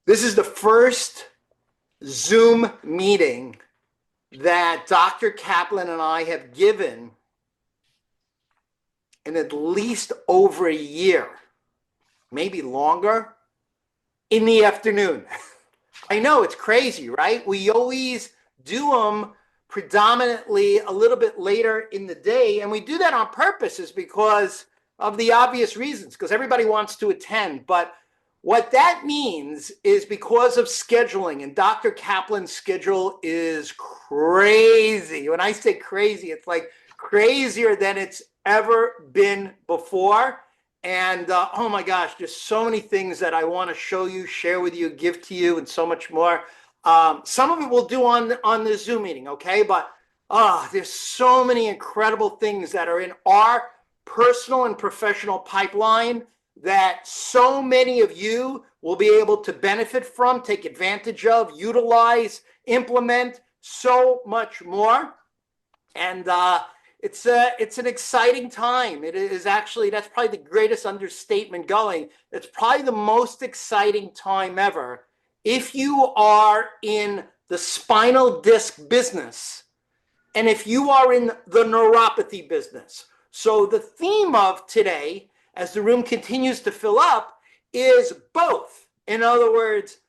This is the first Zoom meeting that Dr. Kaplan and I have given in at least over a year, maybe longer, in the afternoon. I know it's crazy, right? We always do them predominantly a little bit later in the day, and we do that on purpose is because of the obvious reasons, because everybody wants to attend. But what that means is because of scheduling, and Dr. Kaplan's schedule is crazy. When I say crazy, it's like crazier than it's ever been before. And oh my gosh, there's so many things that I want to show you, share with you, give to you, and so much more. Some of it we'll do on the Zoom meeting, okay? But there's so many incredible things that are in our personal and professional pipeline that so many of you will be able to benefit from, take advantage of, utilize, implement, so much more. And it's an exciting time. It is actually, that's probably the greatest understatement going. It's probably the most exciting time ever. If you are in the spinal disc business, and if you are in the neuropathy business. So the theme of today, as the room continues to fill up, is both. In other words,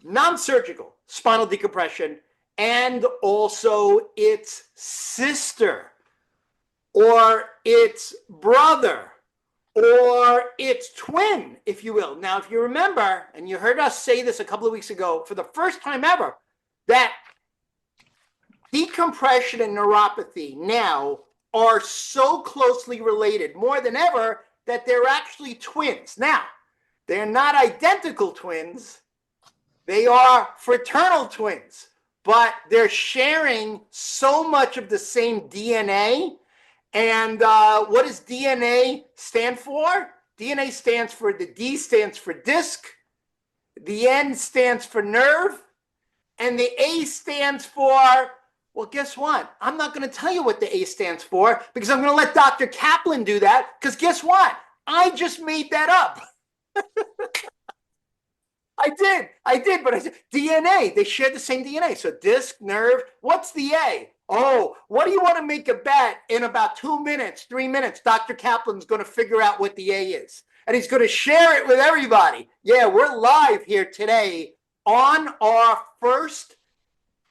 non-surgical spinal decompression and also its sister or its brother or its twin, if you will. Now, if you remember, and you heard us say this a couple of weeks ago, for the first time ever, that decompression and neuropathy now are so closely related, more than ever, that they're actually twins. Now, they're not identical twins. They are fraternal twins, but they're sharing so much of the same DNA. And what does DNA stand for? DNA stands for, the D stands for disc, the N stands for nerve, and the A stands for, well, guess what? I'm not going to tell you what the A stands for because I'm going to let Dr. Kaplan do that, because guess what? I just made that up. I did, but I said DNA. They share the same DNA. So disc, nerve, what's the A? Oh, what do you want to make a bet? In about 2 minutes, 3 minutes, Dr. Kaplan's going to figure out what the A is. And he's going to share it with everybody. Yeah, we're live here today on our first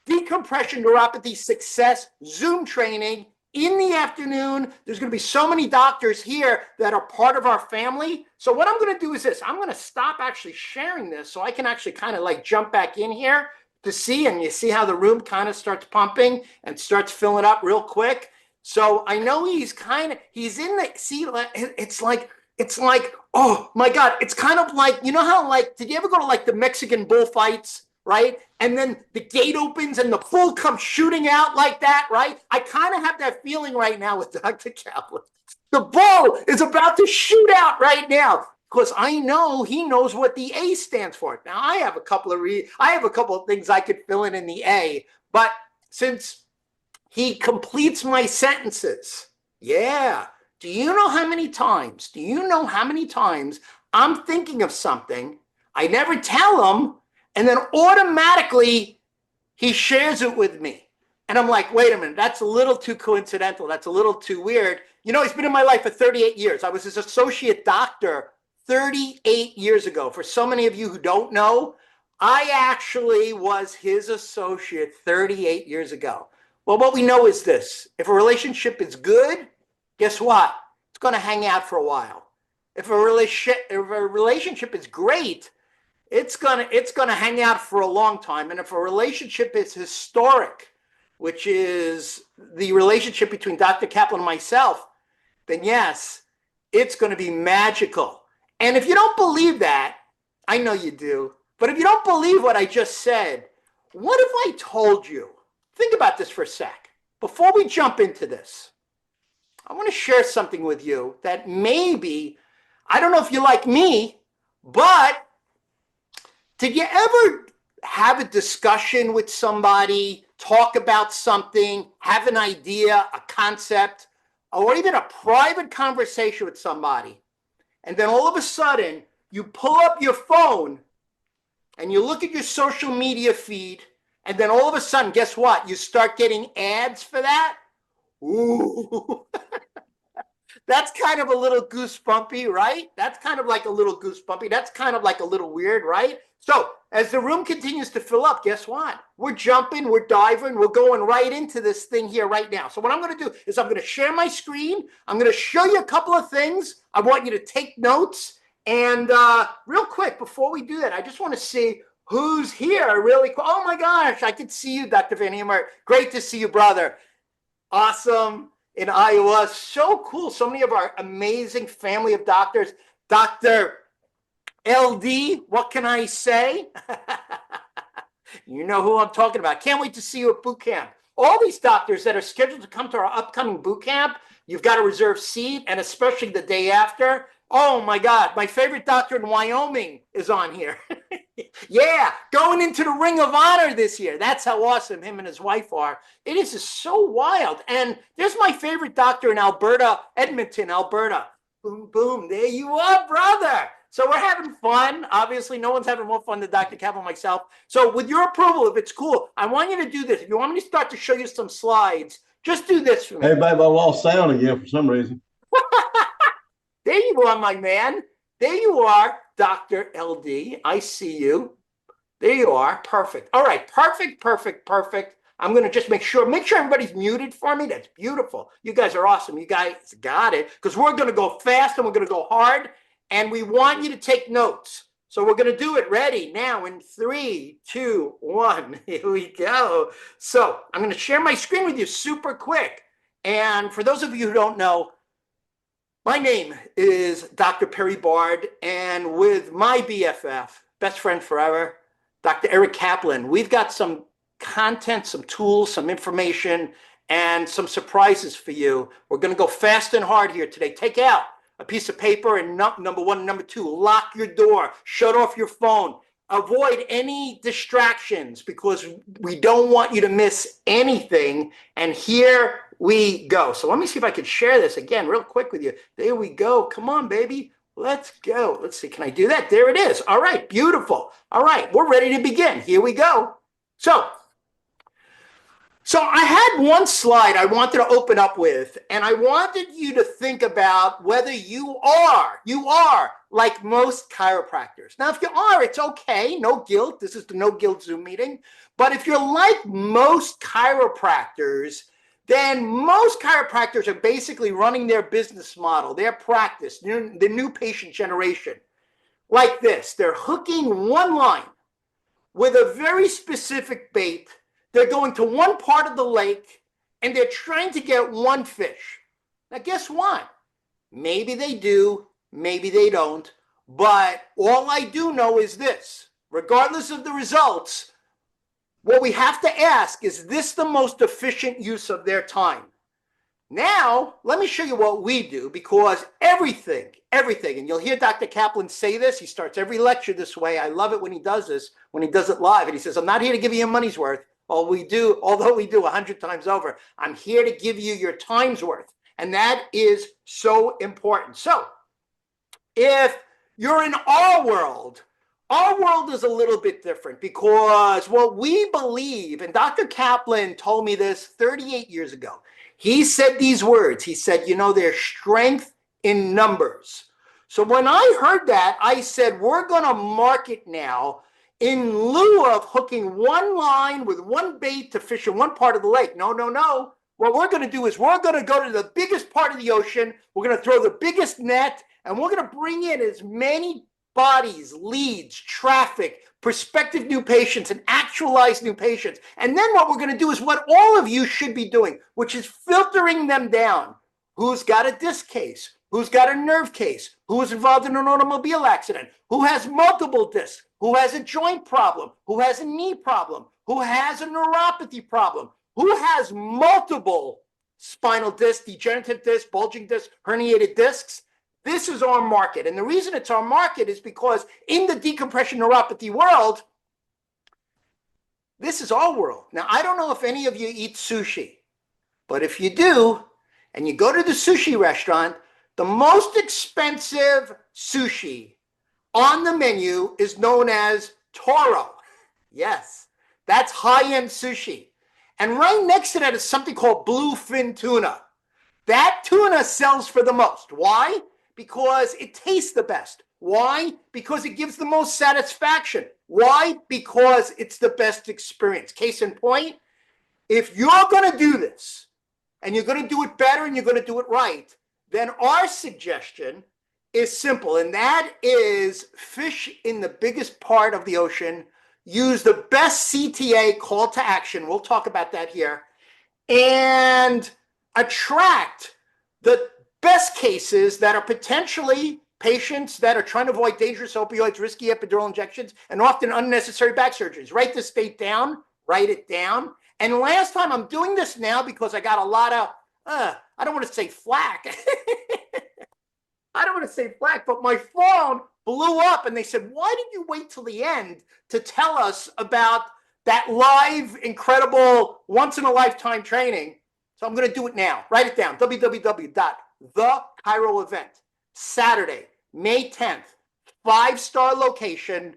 decompression neuropathy success Zoom training in the afternoon. There's going to be so many doctors here that are part of our family. So what I'm going to do is this. I'm going to stop actually sharing this so I can actually kind of like jump back in here to see, and you see how the room kind of starts pumping and starts filling up real quick. So I know he's in the, see, it's like, oh my God, it's kind of like, you know how, like, did you ever go to like the Mexican bullfights? Right? And then the gate opens and the bull comes shooting out like that, right? I kind of have that feeling right now with Dr. Kaplan. The bull is about to shoot out right now because I know he knows what the A stands for. Now I have a couple of things I could fill in the A, but since he completes my sentences, yeah. Do you know how many times? I'm thinking of something? I never tell him. And then automatically he shares it with me. And I'm like, wait a minute, that's a little too coincidental. That's a little too weird. You know, he's been in my life for 38 years. I was his associate doctor 38 years ago. For so many of you who don't know, I actually was his associate 38 years ago. Well, what we know is this. If a relationship is good, guess what? It's going to hang out for a while. If a relationship is great, it's gonna hang out for a long time. And if a relationship is historic, which is the relationship between Dr. Kaplan and myself, then yes, it's going to be magical. And if you don't believe that, I know you do, but if you don't believe what I just said, what if I told you? Think about this for a sec. Before we jump into this, I want to share something with you that maybe, I don't know if you're like me, but did you ever have a discussion with somebody, talk about something, have an idea, a concept, or even a private conversation with somebody, and then all of a sudden you pull up your phone and you look at your social media feed, and then all of a sudden, guess what? You start getting ads for that. Ooh, that's kind of a little goosebumpy, right? That's kind of like a little goosebumpy. That's kind of like a little weird, right? So as the room continues to fill up, guess what? We're jumping, we're diving, we're going right into this thing here right now. So what I'm going to do is I'm going to share my screen. I'm going to show you a couple of things. I want you to take notes. And real quick, before we do that, I just want to see who's here really quick. Oh my gosh, I can see you, Dr. Van Hemert. Great to see you, brother. Awesome. In Iowa. So cool. So many of our amazing family of doctors. Dr. LD, what can I say? You know who I'm talking about. Can't wait to see you at boot camp. All these doctors that are scheduled to come to our upcoming boot camp, you've got a reserved seat, and especially the day after. Oh my God, my favorite doctor in Wyoming is on here. Yeah, going into the Ring of Honor this year. That's how awesome him and his wife are. It is just so wild. And there's my favorite doctor in Alberta, Edmonton, Alberta. Boom, boom, there you are, brother. So we're having fun. Obviously, no one's having more fun than Dr. Kaplan and myself. So with your approval, if it's cool, I want you to do this. If you want me to start to show you some slides, just do this for me. Hey, babe, I lost sound again for some reason. There you are, my man. There you are, Dr. LD. I see you. There you are. Perfect. All right. Perfect, perfect, perfect. I'm going to just make sure everybody's muted for me. That's beautiful. You guys are awesome. You guys got it. Because we're going to go fast and we're going to go hard. And we want you to take notes. So we're going to do it. Ready now in 3, 2, 1. Here we go. So I'm going to share my screen with you super quick. And for those of you who don't know, my name is Dr. Perry Bard, and with my BFF, best friend forever, Dr. Eric Kaplan, we've got some content, some tools, some information, and some surprises for you. We're going to go fast and hard here today. Take out a piece of paper, and number one and number two, lock your door, shut off your phone, avoid any distractions because we don't want you to miss anything. And here we go. So let me see if I can share this again real quick with you. There we go. Come on, baby. Let's go. Let's see. Can I do that? There it is. All right. Beautiful. All right. We're ready to begin. Here we go. So I had one slide I wanted to open up with, and I wanted you to think about whether you are like most chiropractors. Now, if you are, it's okay. No guilt. This is the no guilt Zoom meeting. But if you're like most chiropractors, then most chiropractors are basically running their business model, their practice, the new patient generation like this. They're hooking one line with a very specific bait. They're going to one part of the lake and they're trying to get one fish. Now, guess what? Maybe they do, maybe they don't. But all I do know is this: regardless of the results, what we have to ask is this the most efficient use of their time? Now, let me show you what we do, because everything, and you'll hear Dr. Kaplan say this. He starts every lecture this way. I love it when he does this, when he does it live. And he says, I'm not here to give you your money's worth. Although we do 100 times over, I'm here to give you your time's worth. And that is so important. So if you're in our world is a little bit different, because what we believe, and Dr. Kaplan told me this 38 years ago, he said these words. He said, there's strength in numbers. So when I heard that, I said, we're going to market now in lieu of hooking one line with one bait to fish in one part of the lake. No. What we're going to do is we're going to go to the biggest part of the ocean. We're going to throw the biggest net, and we're going to bring in as many bodies, leads, traffic, prospective new patients, and actualized new patients. And then what we're going to do is what all of you should be doing, which is filtering them down. Who's got a disc case? Who's got a nerve case? Who was involved in an automobile accident? Who has multiple discs? Who has a joint problem? Who has a knee problem? Who has a neuropathy problem? Who has multiple spinal discs, degenerative discs, bulging discs, herniated discs? This is our market. And the reason it's our market is because in the decompression neuropathy world, this is our world. Now, I don't know if any of you eat sushi, but if you do, and you go to the sushi restaurant, the most expensive sushi on the menu is known as Toro. Yes, that's high-end sushi. And right next to that is something called bluefin tuna. That tuna sells for the most. Why? Because it tastes the best. Why? Because it gives the most satisfaction. Why? Because it's the best experience. Case in point, if you're going to do this and you're going to do it better and you're going to do it right, then our suggestion is simple, and that is fish in the biggest part of the ocean, use the best CTA call to action. We'll talk about that here, and attract the best cases that are potentially patients that are trying to avoid dangerous opioids, risky epidural injections, and often unnecessary back surgeries. Write this date down, write it down. And last time, I'm doing this now because I got a lot of, I don't want to say flack. I don't want to say flack, but my phone blew up and they said, why did you wait till the end to tell us about that live, incredible, once in a lifetime training? So I'm going to do it now. Write it down. www.thechiro.event. Saturday, May 10th, 5-star location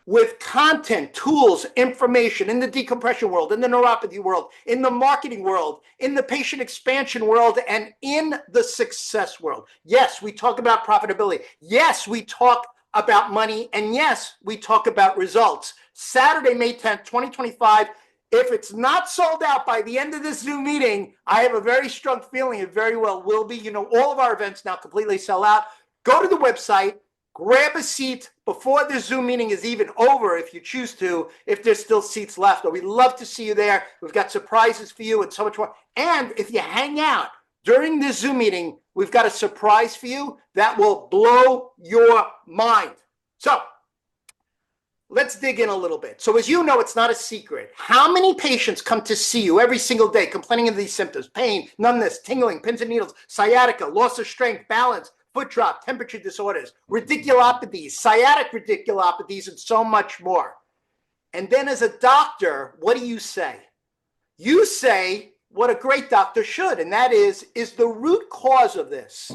with content, tools, information in the decompression world, in the neuropathy world, in the marketing world, in the patient expansion world, and in the success world. Yes, we talk about profitability. Yes, we talk about money. And yes, we talk about results. Saturday, May 10th, 2025. If it's not sold out by the end of this Zoom meeting, I have a very strong feeling it very well will be. You know, all of our events now completely sell out. Go to the website, grab a seat before the Zoom meeting is even over if you choose to, if there's still seats left. We'd love to see you there. We've got surprises for you and so much more. And if you hang out during this Zoom meeting, we've got a surprise for you that will blow your mind. So let's dig in a little bit. So as you know, it's not a secret. How many patients come to see you every single day complaining of these symptoms? Pain, numbness, tingling, pins and needles, sciatica, loss of strength, balance, foot drop, temperature disorders, radiculopathies, sciatic radiculopathies, and so much more. And then as a doctor, what do you say? You say what a great doctor should, and that is the root cause of this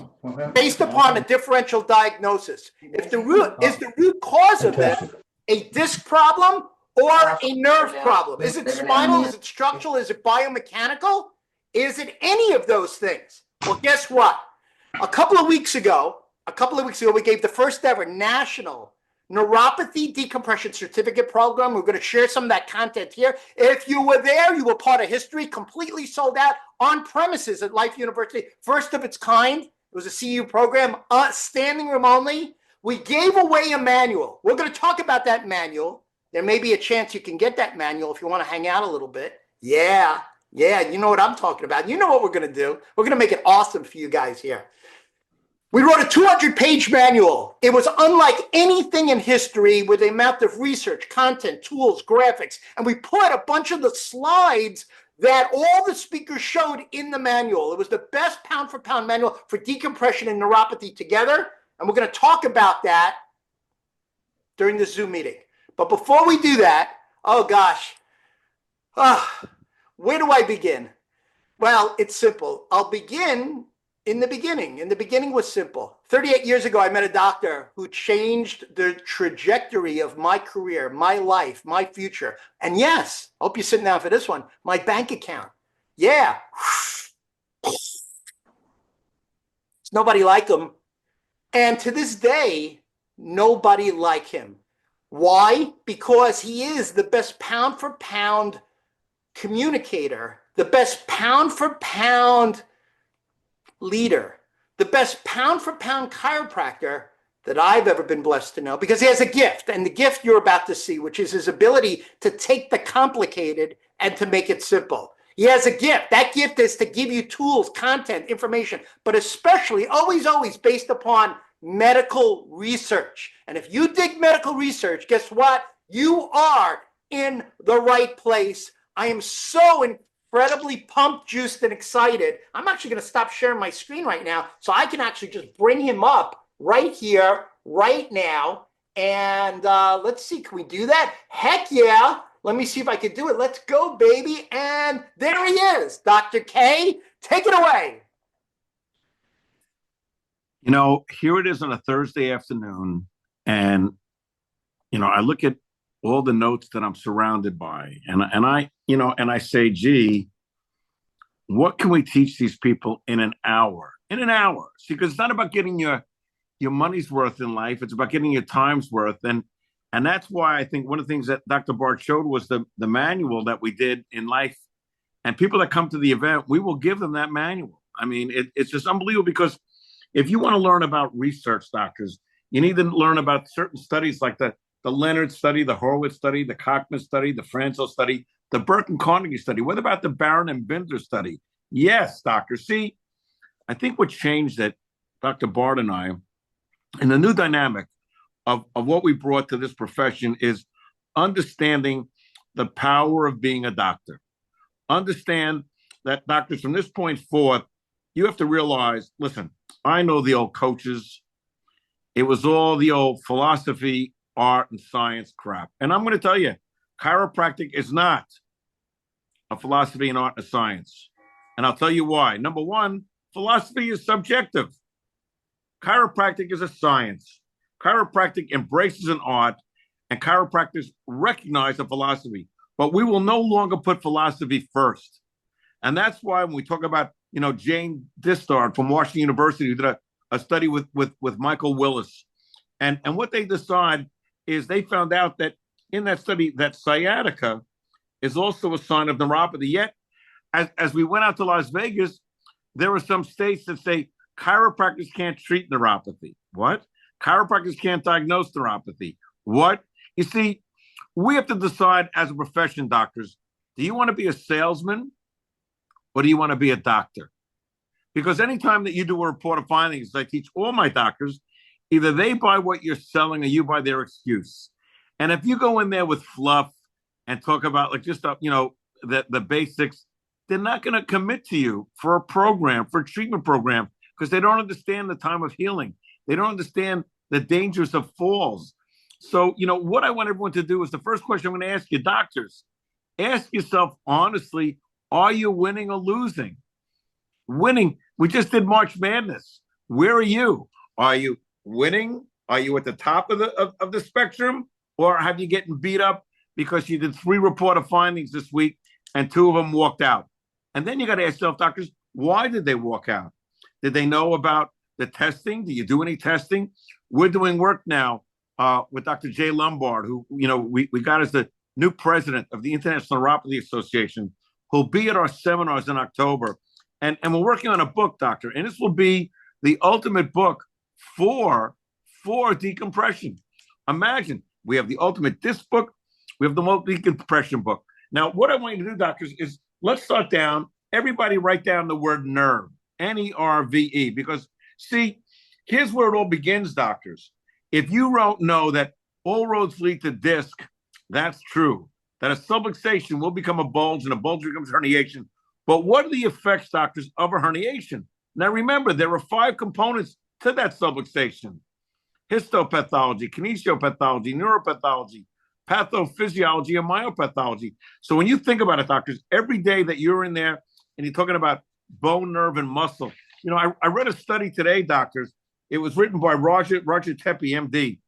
based upon a differential diagnosis. If the root cause of this a disc problem or a nerve problem? Is it spinal? Is it structural? Is it biomechanical? Is it any of those things? Well, guess what? A couple of weeks ago, we gave the first ever national neuropathy decompression certificate program. We're going to share some of that content here. If you were there, you were part of history, completely sold out on premises at Life University. First of its kind. It was a CU program, standing room only. We gave away a manual. We're going to talk about that manual. There may be a chance you can get that manual if you want to hang out a little bit. Yeah, you know what I'm talking about. You know what we're going to do. We're going to make it awesome for you guys here. We wrote a 200-page manual. It was unlike anything in history with the amount of research, content, tools, graphics, and we put a bunch of the slides that all the speakers showed in the manual. It was the best pound-for-pound manual for decompression and neuropathy together. And we're going to talk about that during the Zoom meeting. But before we do that, oh gosh, where do I begin? Well, it's simple. I'll begin in the beginning. And the beginning was simple. 38 years ago, I met a doctor who changed the trajectory of my career, my life, my future. And yes, I hope you're sitting down for this one, my bank account. Yeah. It's nobody like him. And to this day, nobody like him. Why? Because he is the best pound for pound communicator, the best pound for pound leader, the best pound for pound chiropractor that I've ever been blessed to know, because he has a gift, and the gift you're about to see, which is his ability to take the complicated and to make it simple. He has a gift. That gift is to give you tools, content, information, but especially always based upon medical research. And if you dig medical research, guess what? You are in the right place. I am so incredibly pumped, juiced, and excited. I'm actually going to stop sharing my screen right now so I can actually just bring him up right here, right now. And let's see, can we do that? Heck yeah. Let me see if I can do it. Let's go, baby. And there he is. Dr. K, take it away. You know, here it is on a Thursday afternoon. And, you know, I look at all the notes that I'm surrounded by. And I, and I say, gee, what can we teach these people in an hour? In an hour. See, because it's not about getting your money's worth in life. It's about getting your time's worth. And that's why I think one of the things that Dr. Bart showed was the manual that we did in life. And people that come to the event, we will give them that manual. I mean, it's just unbelievable, because if you want to learn about research, doctors, you need to learn about certain studies like the Leonard study, the Horowitz study, the Cochrane study, the Franzel study, the Burke and Carnegie study. What about the Barron and Binder study? Yes, doctor. See, I think what changed it, Dr. Bart and I, and the new dynamic of what we brought to this profession is understanding the power of being a doctor. Understand that, doctors, from this point forth, you have to realize, listen, I know the old coaches. It was all the old philosophy, art, and science crap. And I'm going to tell you, chiropractic is not a philosophy and art and science. And I'll tell you why. Number one, philosophy is subjective. Chiropractic is a science. Chiropractic embraces an art, and chiropractors recognize a philosophy. But we will no longer put philosophy first. And that's why when we talk about, Jane Distard from Washington University, who did a study with Michael Willis. And what they decide is they found out that in that study that sciatica is also a sign of neuropathy. Yet, as we went out to Las Vegas, there were some states that say chiropractors can't treat neuropathy. What? Chiropractors can't diagnose neuropathy. What? You see, we have to decide as a profession, doctors, do you want to be a salesman or do you want to be a doctor? Because anytime that you do a report of findings, I teach all my doctors, either they buy what you're selling or you buy their excuse. And if you go in there with fluff and talk about like just, the basics, they're not going to commit to you for a program, for a treatment program, because they don't understand the time of healing. They don't understand the dangers of falls. So, what I want everyone to do is the first question I'm going to ask you, doctors, ask yourself honestly, are you winning or losing? Winning. We just did March Madness. Where are you? Are you winning? Are you at the top of the spectrum? Or have you getting beat up because you did 3 report of findings this week and 2 of them walked out? And then you got to ask yourself, doctors, why did they walk out? Did they know about the testing? Do you do any testing? We're doing work now with Dr. Jay Lombard, who, we got as the new president of the International Neuropathy Association, who'll be at our seminars in October. And we're working on a book, doctor, and this will be the ultimate book for decompression. Imagine, we have the ultimate disc book, we have the decompression book. Now, what I want you to do, doctors, is let's start down. Everybody write down the word nerve, N-E-R-V-E, because, see, here's where it all begins, doctors. If you don't know that all roads lead to disc, that's true. That a subluxation will become a bulge and a bulge becomes herniation. But what are the effects, doctors, of a herniation? Now, remember, there are 5 components to that subluxation: histopathology, kinesiopathology, neuropathology, pathophysiology, and myopathology. So when you think about it, doctors, every day that you're in there and you're talking about bone, nerve, and muscle, I read a study today, doctors. It was written by Roger Tepe, MD,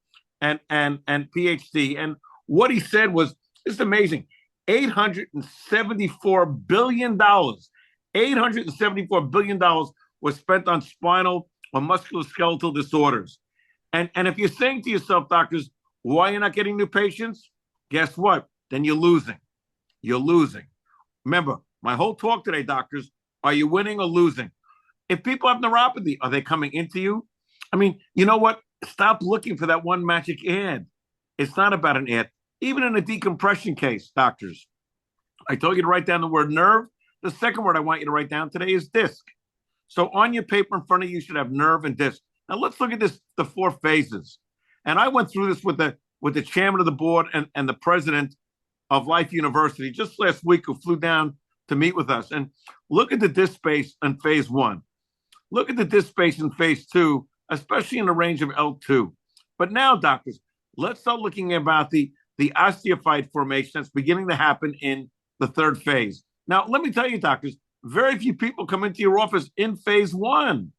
and PhD. And what he said was, it's amazing. $874 billion. $874 billion was spent on spinal or musculoskeletal disorders. And if you're saying to yourself, doctors, why are you not getting new patients? Guess what? Then you're losing. You're losing. Remember, my whole talk today, doctors, are you winning or losing? If people have neuropathy, are they coming into you? I mean, you know what? Stop looking for that one magic ad. It's not about an ad. Even in a decompression case, doctors, I told you to write down the word nerve. The second word I want you to write down today is disc. So on your paper in front of you, you should have nerve and disc. Now let's look at this, the 4 phases. And I went through this with the chairman of the board and the president of Life University just last week, who flew down to meet with us. And look at the disc space in phase 1. Look at the disc space in phase 2, especially in the range of L2. But now, doctors, let's start looking about the osteophyte formation that's beginning to happen in the 3rd phase. Now, let me tell you, doctors, very few people come into your office in phase 1.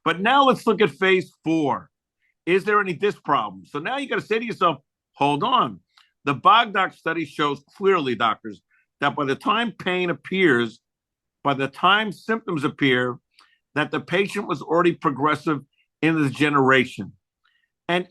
But now let's look at phase 4. Is there any disc problems? So now you got to say to yourself, hold on. The Bogdoc study shows clearly, doctors, that by the time pain appears, by the time symptoms appear, that the patient was already progressive in the degeneration. And,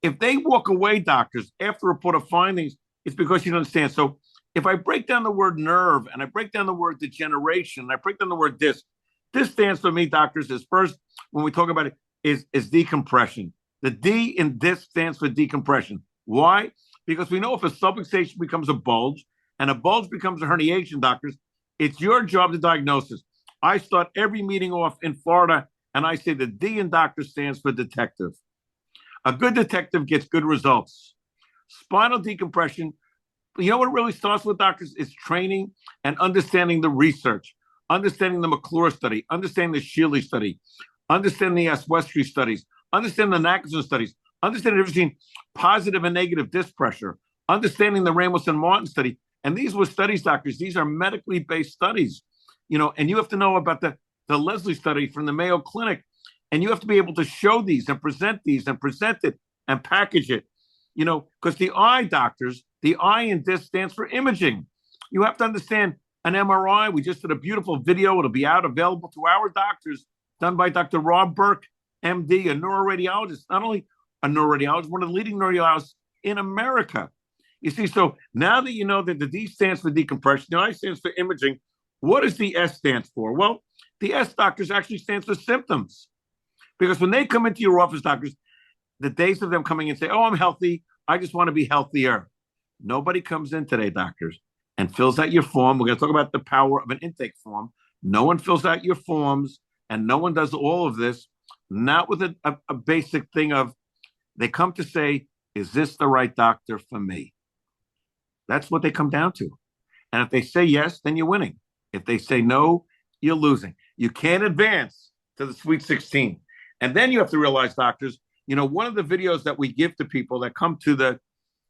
if they walk away, doctors, after a report of findings, it's because you don't understand. So if I break down the word nerve and I break down the word degeneration, and I break down the word disc, this stands for me, doctors, is first, when we talk about it, is decompression. The D in disc stands for decompression. Why? Because we know if a subluxation becomes a bulge and a bulge becomes a herniation, doctors, it's your job to diagnose it. I start every meeting off in Florida and I say the D in doctor stands for detective. A good detective gets good results. Spinal decompression, what it really starts with, doctors, is training and understanding the research, understanding the McClure study, understanding the Shealy study, understanding the Westry studies, understanding the Nicholson studies, understanding the difference between positive and negative disc pressure, understanding the Ramos and Martin study. And these were studies, doctors. These are medically based studies, and you have to know about the Leslie study from the Mayo Clinic. And you have to be able to show these and present it and package it, because the eye, doctors, the eye in disc stands for imaging. You have to understand an MRI. We just did a beautiful video. It'll be available to our doctors, done by Dr. Rob Burke, MD, a neuroradiologist, not only a neuroradiologist, one of the leading neuroradiologists in America. You see, so now that you know that the D stands for decompression, the I stands for imaging, what does the S stand for? Well, the S, doctors, actually stands for symptoms. Because when they come into your office, doctors, the days of them coming in and say, oh, I'm healthy, I just want to be healthier. Nobody comes in today, doctors, and fills out your form. We're going to talk about the power of an intake form. No one fills out your forms, and no one does all of this, not with a basic thing of, they come to say, is this the right doctor for me? That's what they come down to. And if they say yes, then you're winning. If they say no, you're losing. You can't advance to the Sweet 16. And then you have to realize, doctors, one of the videos that we give to people that come to the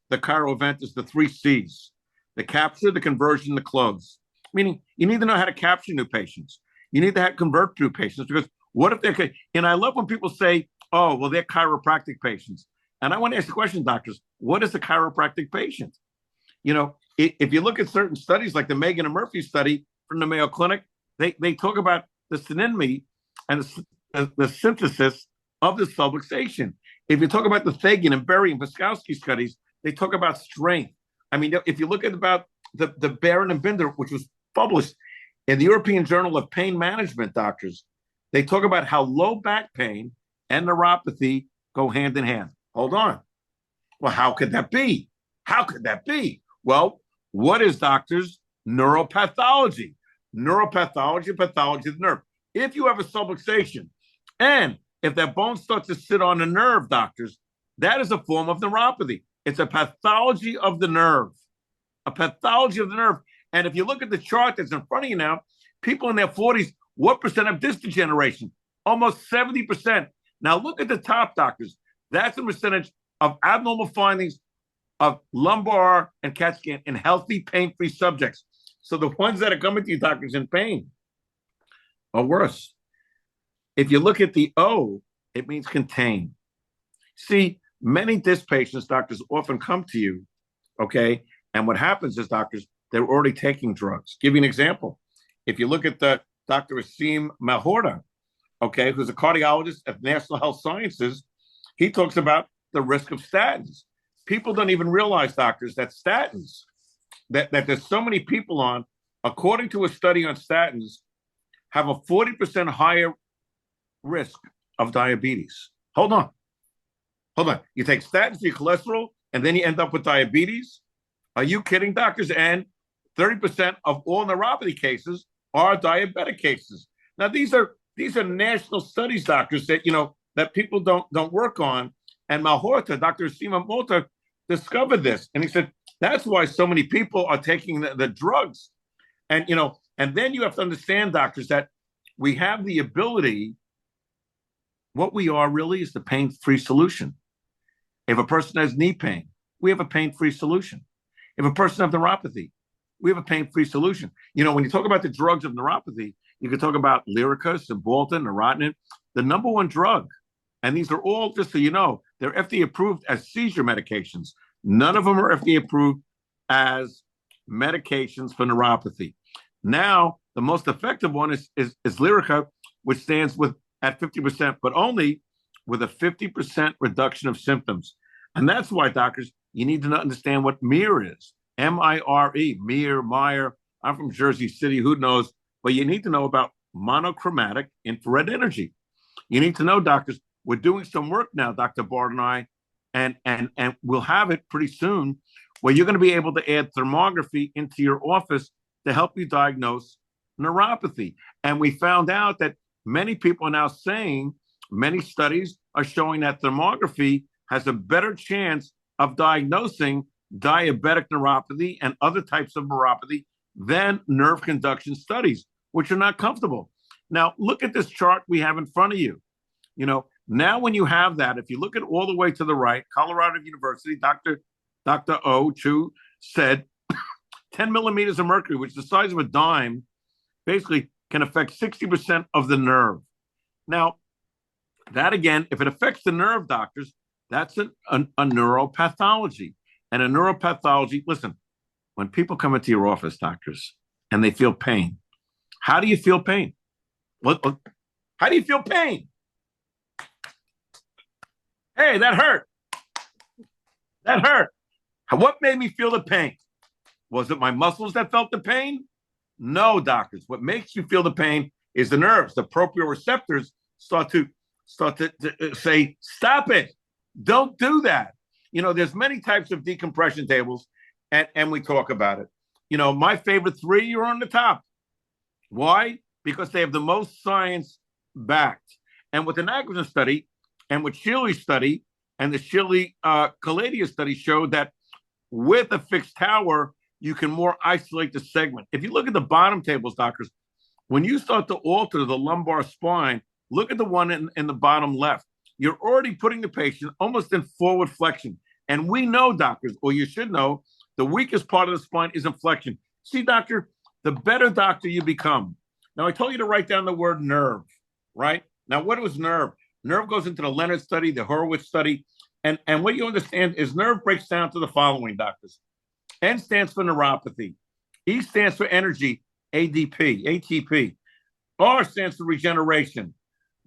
Chiro event is the 3 C's: the capture, the conversion, the close. Meaning you need to know how to capture new patients. You need to convert new patients, because what if they're, and I love when people say, oh, well, they're chiropractic patients. And I want to ask the question, doctors, what is a chiropractic patient? If you look at certain studies like the Megan and Murphy study from the Mayo Clinic, they talk about the synonymy and the synthesis of the subluxation. If you talk about the Fagan and Berry and Paskowski studies, they talk about strength. I mean, if you look at about the Barron and Binder, which was published in the European Journal of Pain Management, doctors, they talk about how low back pain and neuropathy go hand in hand. Hold on. Well, how could that be? How could that be? Well, what is, doctors? Neuropathology. Neuropathology, pathology of the nerve. If you have a subluxation, and if that bone starts to sit on a nerve, doctors, that is a form of neuropathy. It's a pathology of the nerve, a pathology of the nerve. And if you look at the chart that's in front of you now, people in their 40s, what percent of disc degeneration? Almost 70%. Now look at the top, doctors. That's the percentage of abnormal findings of lumbar and CAT scan in healthy, pain-free subjects. So the ones that are coming to you, doctors, in pain are worse. If you look at the O, it means contain. See, many disc patients, doctors, often come to you, okay? And what happens is, doctors, they're already taking drugs. Give you an example. If you look at the Dr. Asim Malhotra, okay, who's a cardiologist at National Health Sciences, he talks about the risk of statins. People don't even realize, doctors, that statins, that there's so many people on, according to a study on statins, have a 40% higher risk of diabetes. Hold on. You take statins for your cholesterol, and then you end up with diabetes? Are you kidding, doctors? And 30% of all neuropathy cases are diabetic cases. Now, these are national studies, doctors, that that people don't work on. And Malhotra, Dr. Asim Malhotra, discovered this, and he said that's why so many people are taking the drugs. And and then you have to understand, doctors, that we have the ability. What we are really is the pain-free solution. If a person has knee pain, we have a pain-free solution. If a person has neuropathy, we have a pain-free solution. When you talk about the drugs of neuropathy, you can talk about Lyrica, Cymbalta, Neurontin, the number one drug. And these are all, just so you know, they're FDA approved as seizure medications. None of them are FDA approved as medications for neuropathy. Now, the most effective one is Lyrica, which stands with at 50%, but only with a 50% reduction of symptoms. And that's why, doctors, you need to understand what MIRE is. M-I-R-E, MIRE, Meyer. I'm from Jersey City, who knows? But you need to know about monochromatic infrared energy. You need to know, doctors, we're doing some work now, Dr. Bard and I, and we'll have it pretty soon, where you're going to be able to add thermography into your office to help you diagnose neuropathy. And we found out that many people are now saying, many studies are showing that thermography has a better chance of diagnosing diabetic neuropathy and other types of neuropathy than nerve conduction studies, which are not comfortable. Now, look at this chart we have in front of you. You know, now when you have that, if you look at all the way to the right, Colorado University, Dr. O. Chu said 10 millimeters of mercury, which is the size of a dime, basically can affect 60% of the nerve. Now, that again, if it affects the nerve, doctors, that's a neuropathology. And a neuropathology, listen, when people come into your office, doctors, and they feel pain, how do you feel pain? How do you feel pain? Hey, that hurt. That hurt. What made me feel the pain? Was it my muscles that felt the pain? No, doctors. What makes you feel the pain is the nerves. The proprioceptors start to say, stop it. Don't do that. You know, there's many types of decompression tables, and we talk about it. You know, my favorite three are on the top. Why? Because they have the most science backed. And with the Nagler study and with Shealy's study and the Shealy-Caladia study showed that with a fixed tower, you can more isolate the segment. If you look at the bottom tables, doctors, when you start to alter the lumbar spine, look at the one in the bottom left. You're already putting the patient almost in forward flexion. And we know, doctors, or you should know, the weakest part of the spine is inflection. See, doctor, the better doctor you become. Now, I told you to write down the word nerve, right? Now, what was nerve? Nerve goes into the Leonard study, the Horowitz study. And what you understand is nerve breaks down to the following, doctors. N stands for neuropathy. E stands for energy, ATP. R stands for regeneration.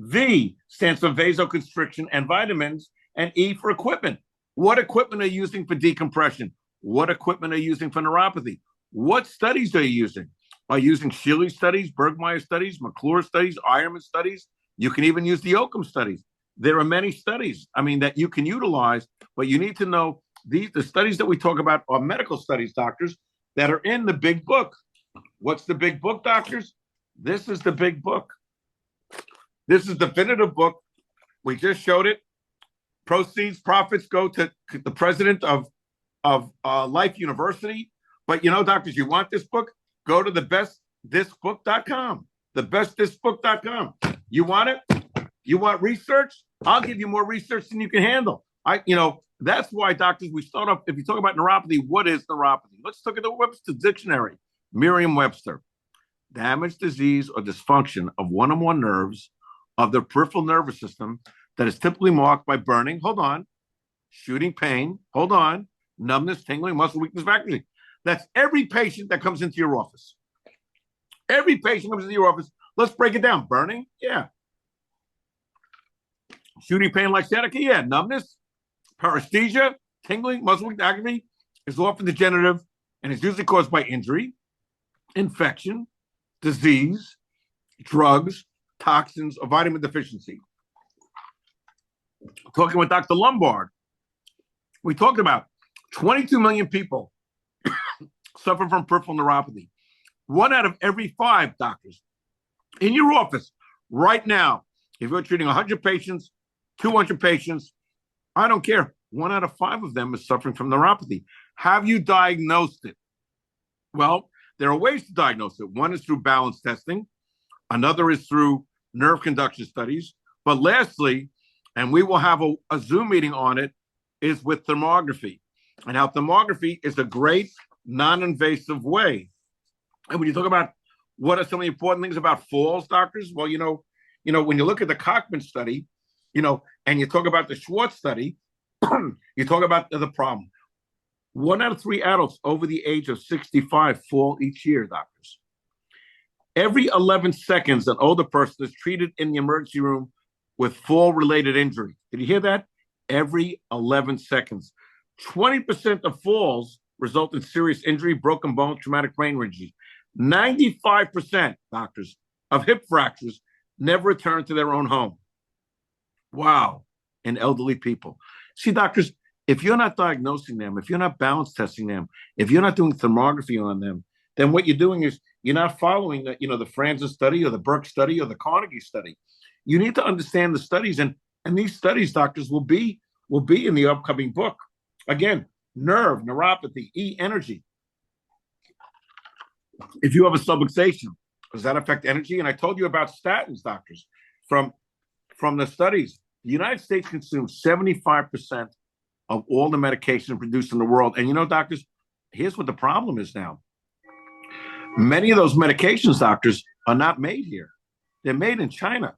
V stands for vasoconstriction and vitamins, and E for equipment. What equipment are you using for decompression? What equipment are you using for neuropathy? What studies are you using? Are you using Shealy studies, Bergmeyer studies, McClure studies, Ironman studies? You can even use the Occam studies. There are many studies, that you can utilize, but you need to know the studies that we talk about are medical studies, doctors, that are in the big book. What's the big book, doctors? This is the big book. This is the definitive book. We just showed it. Profits go to the president of Life University. But doctors, you want this book? Go to thebestthisbook.com. Thebestthisbook.com. You want it? You want research? I'll give you more research than you can handle. That's why, doctors, we start off, if you talk about neuropathy, what is neuropathy? Let's look at the Webster Dictionary. Merriam-Webster. Damage, disease, or dysfunction of one or more nerves of the peripheral nervous system that is typically marked by burning, shooting pain, numbness, tingling, muscle weakness, vacancy. That's every patient that comes into your office. Every patient comes into your office. Let's break it down. Burning? Yeah. Shooting pain like sciatica? Yeah. Numbness? Paresthesia? Tingling? Muscle weakness? Agony? Is often degenerative and is usually caused by injury, infection, disease, drugs, toxins, or vitamin deficiency. Talking with Dr. Lombard, we talked about 22 million people suffer from peripheral neuropathy. 1 out of every 5 doctors in your office right now, if you're treating 100 patients, 200 patients, I don't care. 1 out of 5 of them is suffering from neuropathy. Have you diagnosed it? Well, there are ways to diagnose it. One is through balance testing. Another is through nerve conduction studies. But lastly, and we will have a Zoom meeting on it, is with thermography. And how thermography is a great non-invasive way. And when you talk about what are some of the important things about falls, doctors? Well, when you look at the Cochman study, and you talk about the Schwartz study, you talk about the problem. 1 out of 3 adults over the age of 65 fall each year, doctors. Every 11 seconds, an older person is treated in the emergency room with fall-related injury. Did you hear that? Every 11 seconds. 20% of falls result in serious injury, broken bones, traumatic brain injury. 95%, doctors, of hip fractures never return to their own home. Wow. In elderly people. See, doctors, if you're not diagnosing them, if you're not balance testing them, if you're not doing thermography on them, then what you're doing is you're not following the Franzen study or the Burke study or the Carnegie study. You need to understand the studies, and these studies, doctors, will be in the upcoming book. Again, nerve, neuropathy, energy. If you have a subluxation, does that affect energy? And I told you about statins, doctors, from the studies. The United States consumes 75% of all the medication produced in the world. And doctors, here's what the problem is now. Many of those medications, doctors, are not made here. They're made in China.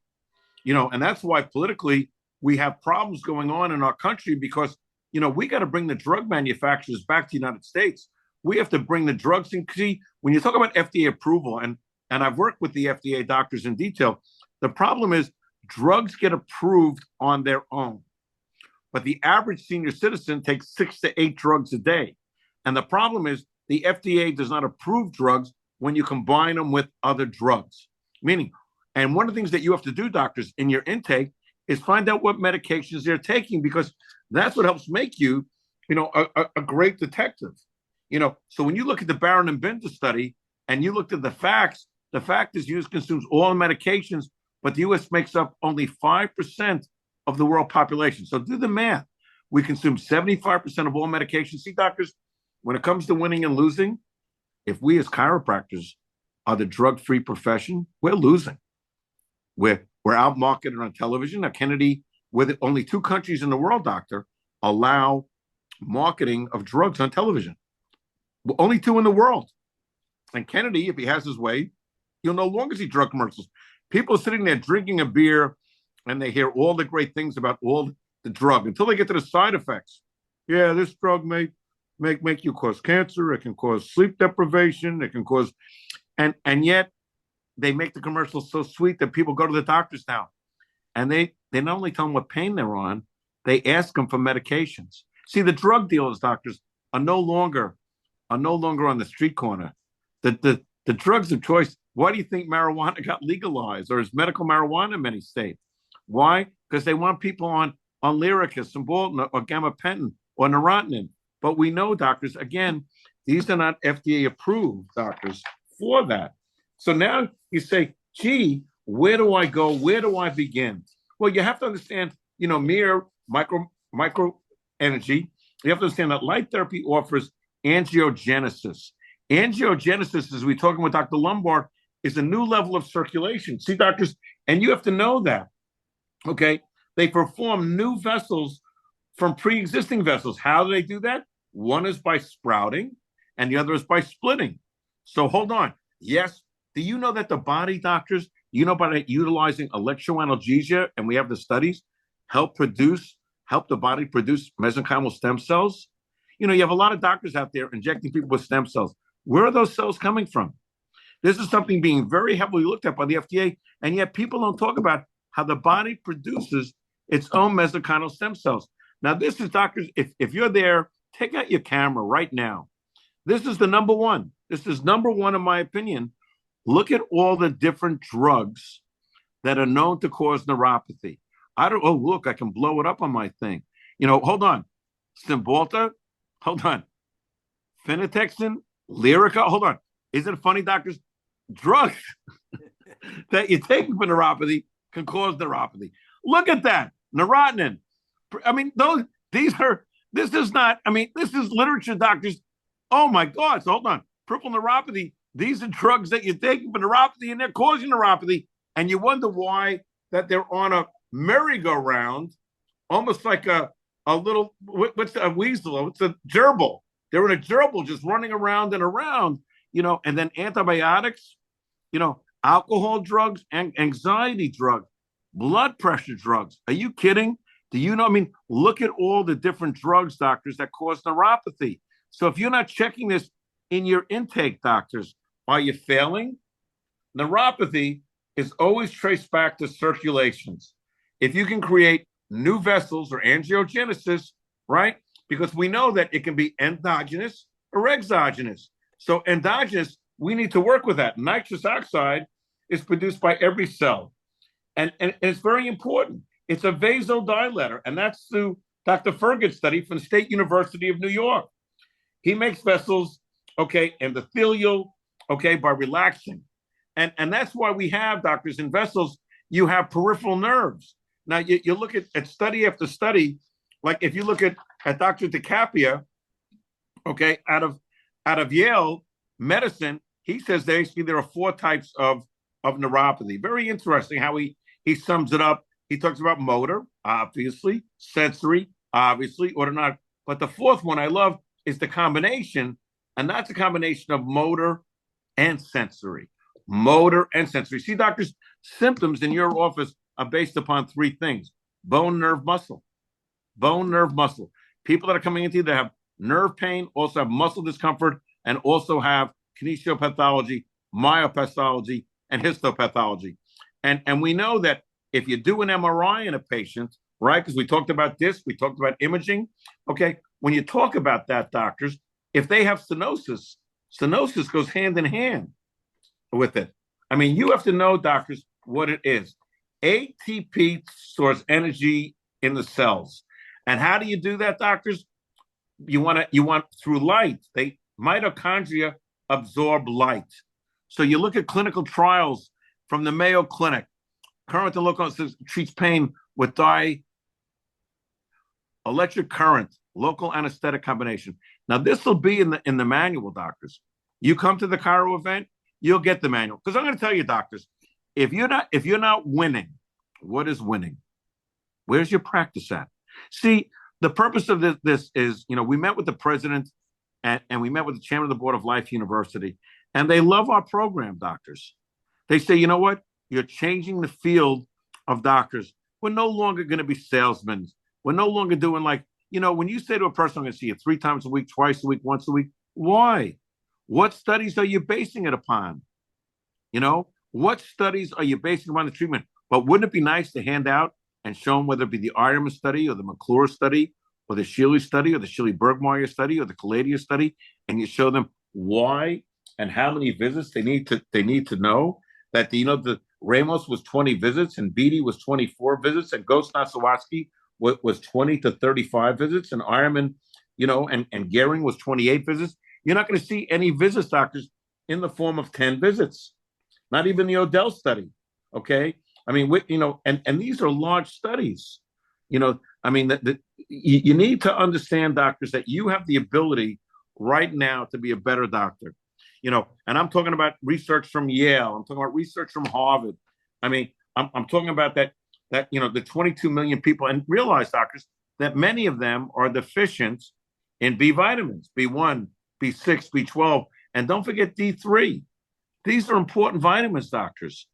And that's why politically we have problems going on in our country because, we got to bring the drug manufacturers back to the United States. We have to bring the drugs in. See, when you talk about FDA approval, and I've worked with the FDA doctors in detail, the problem is drugs get approved on their own. But the average senior citizen takes 6 to 8 drugs a day. And the problem is the FDA does not approve drugs when you combine them with other drugs. And one of the things that you have to do, doctors, in your intake is find out what medications they're taking, because that's what helps make you, a great detective. So when you look at the Barron and Binder study and you looked at the facts, the fact is U.S. consumes all medications, but the U.S. makes up only 5% of the world population. So do the math. We consume 75% of all medications. See, doctors, when it comes to winning and losing, if we as chiropractors are the drug-free profession, we're losing. We're out-marketed on television. Now, Kennedy, we're the only 2 countries in the world, doctor, allow marketing of drugs on television. We're only 2 in the world. And Kennedy, if he has his way, you'll no longer see drug commercials. People are sitting there drinking a beer and they hear all the great things about all the drug until they get to the side effects. Yeah, this drug may make you cause cancer. It can cause sleep deprivation. It can cause, and yet they make the commercials so sweet that people go to the doctors now, and they not only tell them what pain they're on, they ask them for medications. See, the drug dealers, doctors, are no longer on the street corner. The drugs of choice. Why do you think marijuana got legalized, or is medical marijuana in many states? Why? Because they want people on Lyrica, Cymbalta, or gabapentin, or Neurontin. But we know, doctors, again, these are not FDA approved, doctors, for that. So now you say, gee, where do I go? Where do I begin? Well, you have to understand, mere micro energy. You have to understand that light therapy offers angiogenesis. Angiogenesis, as we're talking with Dr. Lombard, is a new level of circulation. See, doctors, and you have to know that, okay? They perform new vessels from pre-existing vessels. How do they do that? One is by sprouting, and the other is by splitting. So hold on. Yes. Do you know that the body, doctors, by utilizing electroanalgesia, and we have the studies, help the body produce mesenchymal stem cells? You have a lot of doctors out there injecting people with stem cells. Where are those cells coming from? This is something being very heavily looked at by the FDA, and yet people don't talk about how the body produces its own mesenchymal stem cells. Now, this is, doctors, if you're there, take out your camera right now. This is the number one. This is number one, in my opinion. Look at all the different drugs that are known to cause neuropathy. Look, I can blow it up on my thing. Hold on. Cymbalta, hold on. Phenotexin, Lyrica, hold on. Isn't it funny, doctors? Drugs that you're taking for neuropathy can cause neuropathy. Look at that. Neurontin. This is literature, doctors. Oh my God. So hold on. Peripheral neuropathy. These are drugs that you're taking for neuropathy, and they're causing neuropathy. And you wonder why that they're on a merry-go-round, almost like a little, what's a weasel? It's a gerbil. They're in a gerbil just running around and around, and then antibiotics, alcohol drugs, and anxiety drugs, blood pressure drugs. Are you kidding? Do you know? Look at all the different drugs, doctors, that cause neuropathy. So if you're not checking this in your intake, doctors, are you failing? Neuropathy is always traced back to circulations. If you can create new vessels or angiogenesis, right? Because we know that it can be endogenous or exogenous. So endogenous, we need to work with that. Nitrous oxide is produced by every cell. And it's very important. It's a vasodilator, and that's through Dr. Fergus's study from the State University of New York. He makes vessels, okay, endothelial, okay, by relaxing. And that's why we have, doctors, in vessels, you have peripheral nerves. Now, you look at study after study, like if you look at Dr. DeCapia, okay, out of Yale Medicine, he says there are 4 types of neuropathy. Very interesting how he sums it up. He talks about motor, obviously, sensory, obviously, autonomic. But the 4th one I love is the combination, and that's a combination of motor and sensory. Motor and sensory. See, doctors, symptoms in your office are based upon 3 things: bone, nerve, muscle. Bone, nerve, muscle. People that are coming into you that have nerve pain also have muscle discomfort and also have kinesiopathology, myopathology, and histopathology. And we know that if you do an MRI in a patient, right, because we talked about this, we talked about imaging, okay, when you talk about that, doctors, if they have stenosis, stenosis goes hand in hand with it. I mean, you have to know, doctors, what it is. ATP stores energy in the cells. And how do you do that, doctors? You want through light. Mitochondria absorb light. So you look at clinical trials from the Mayo Clinic. Current and local treats pain with electric current, local anesthetic combination. Now this will be in the manual, doctors. You come to the Chiro event, you'll get the manual. Because I'm going to tell you, doctors, if you're not winning, what is winning? Where's your practice at? See, the purpose of this is, we met with the president and we met with the chairman of the board of Life University, and they love our program, doctors. They say, you know what? You're changing the field of doctors. We're no longer going to be salesmen. We're no longer doing when you say to a person, I'm going to see you 3 times a week, twice a week, once a week. Why? What studies are you basing it upon? What studies are you basing upon the treatment? But wouldn't it be nice to hand out and show them whether it be the Ironman study or the McClure study or the Shealy study or the Shealy-Bergmeyer study or the Caladia study, and you show them why and how many visits they need to know that the Ramos was 20 visits and Beatty was 24 visits and Ghost Nasawatsky was 20 to 35 visits and Ironman, and Gehring was 28 visits. You're not going to see any visits, doctors, in the form of 10 visits. Not even the Odell study. Okay. I mean, and these are large studies. I mean, you need to understand, doctors, that you have the ability right now to be a better doctor. And I'm talking about research from Yale. I'm talking about research from Harvard. I mean, I'm talking about that the 22 million people, and realize, doctors, that many of them are deficient in B vitamins, B1, B6, B12, and don't forget D3. These are important vitamins, doctors.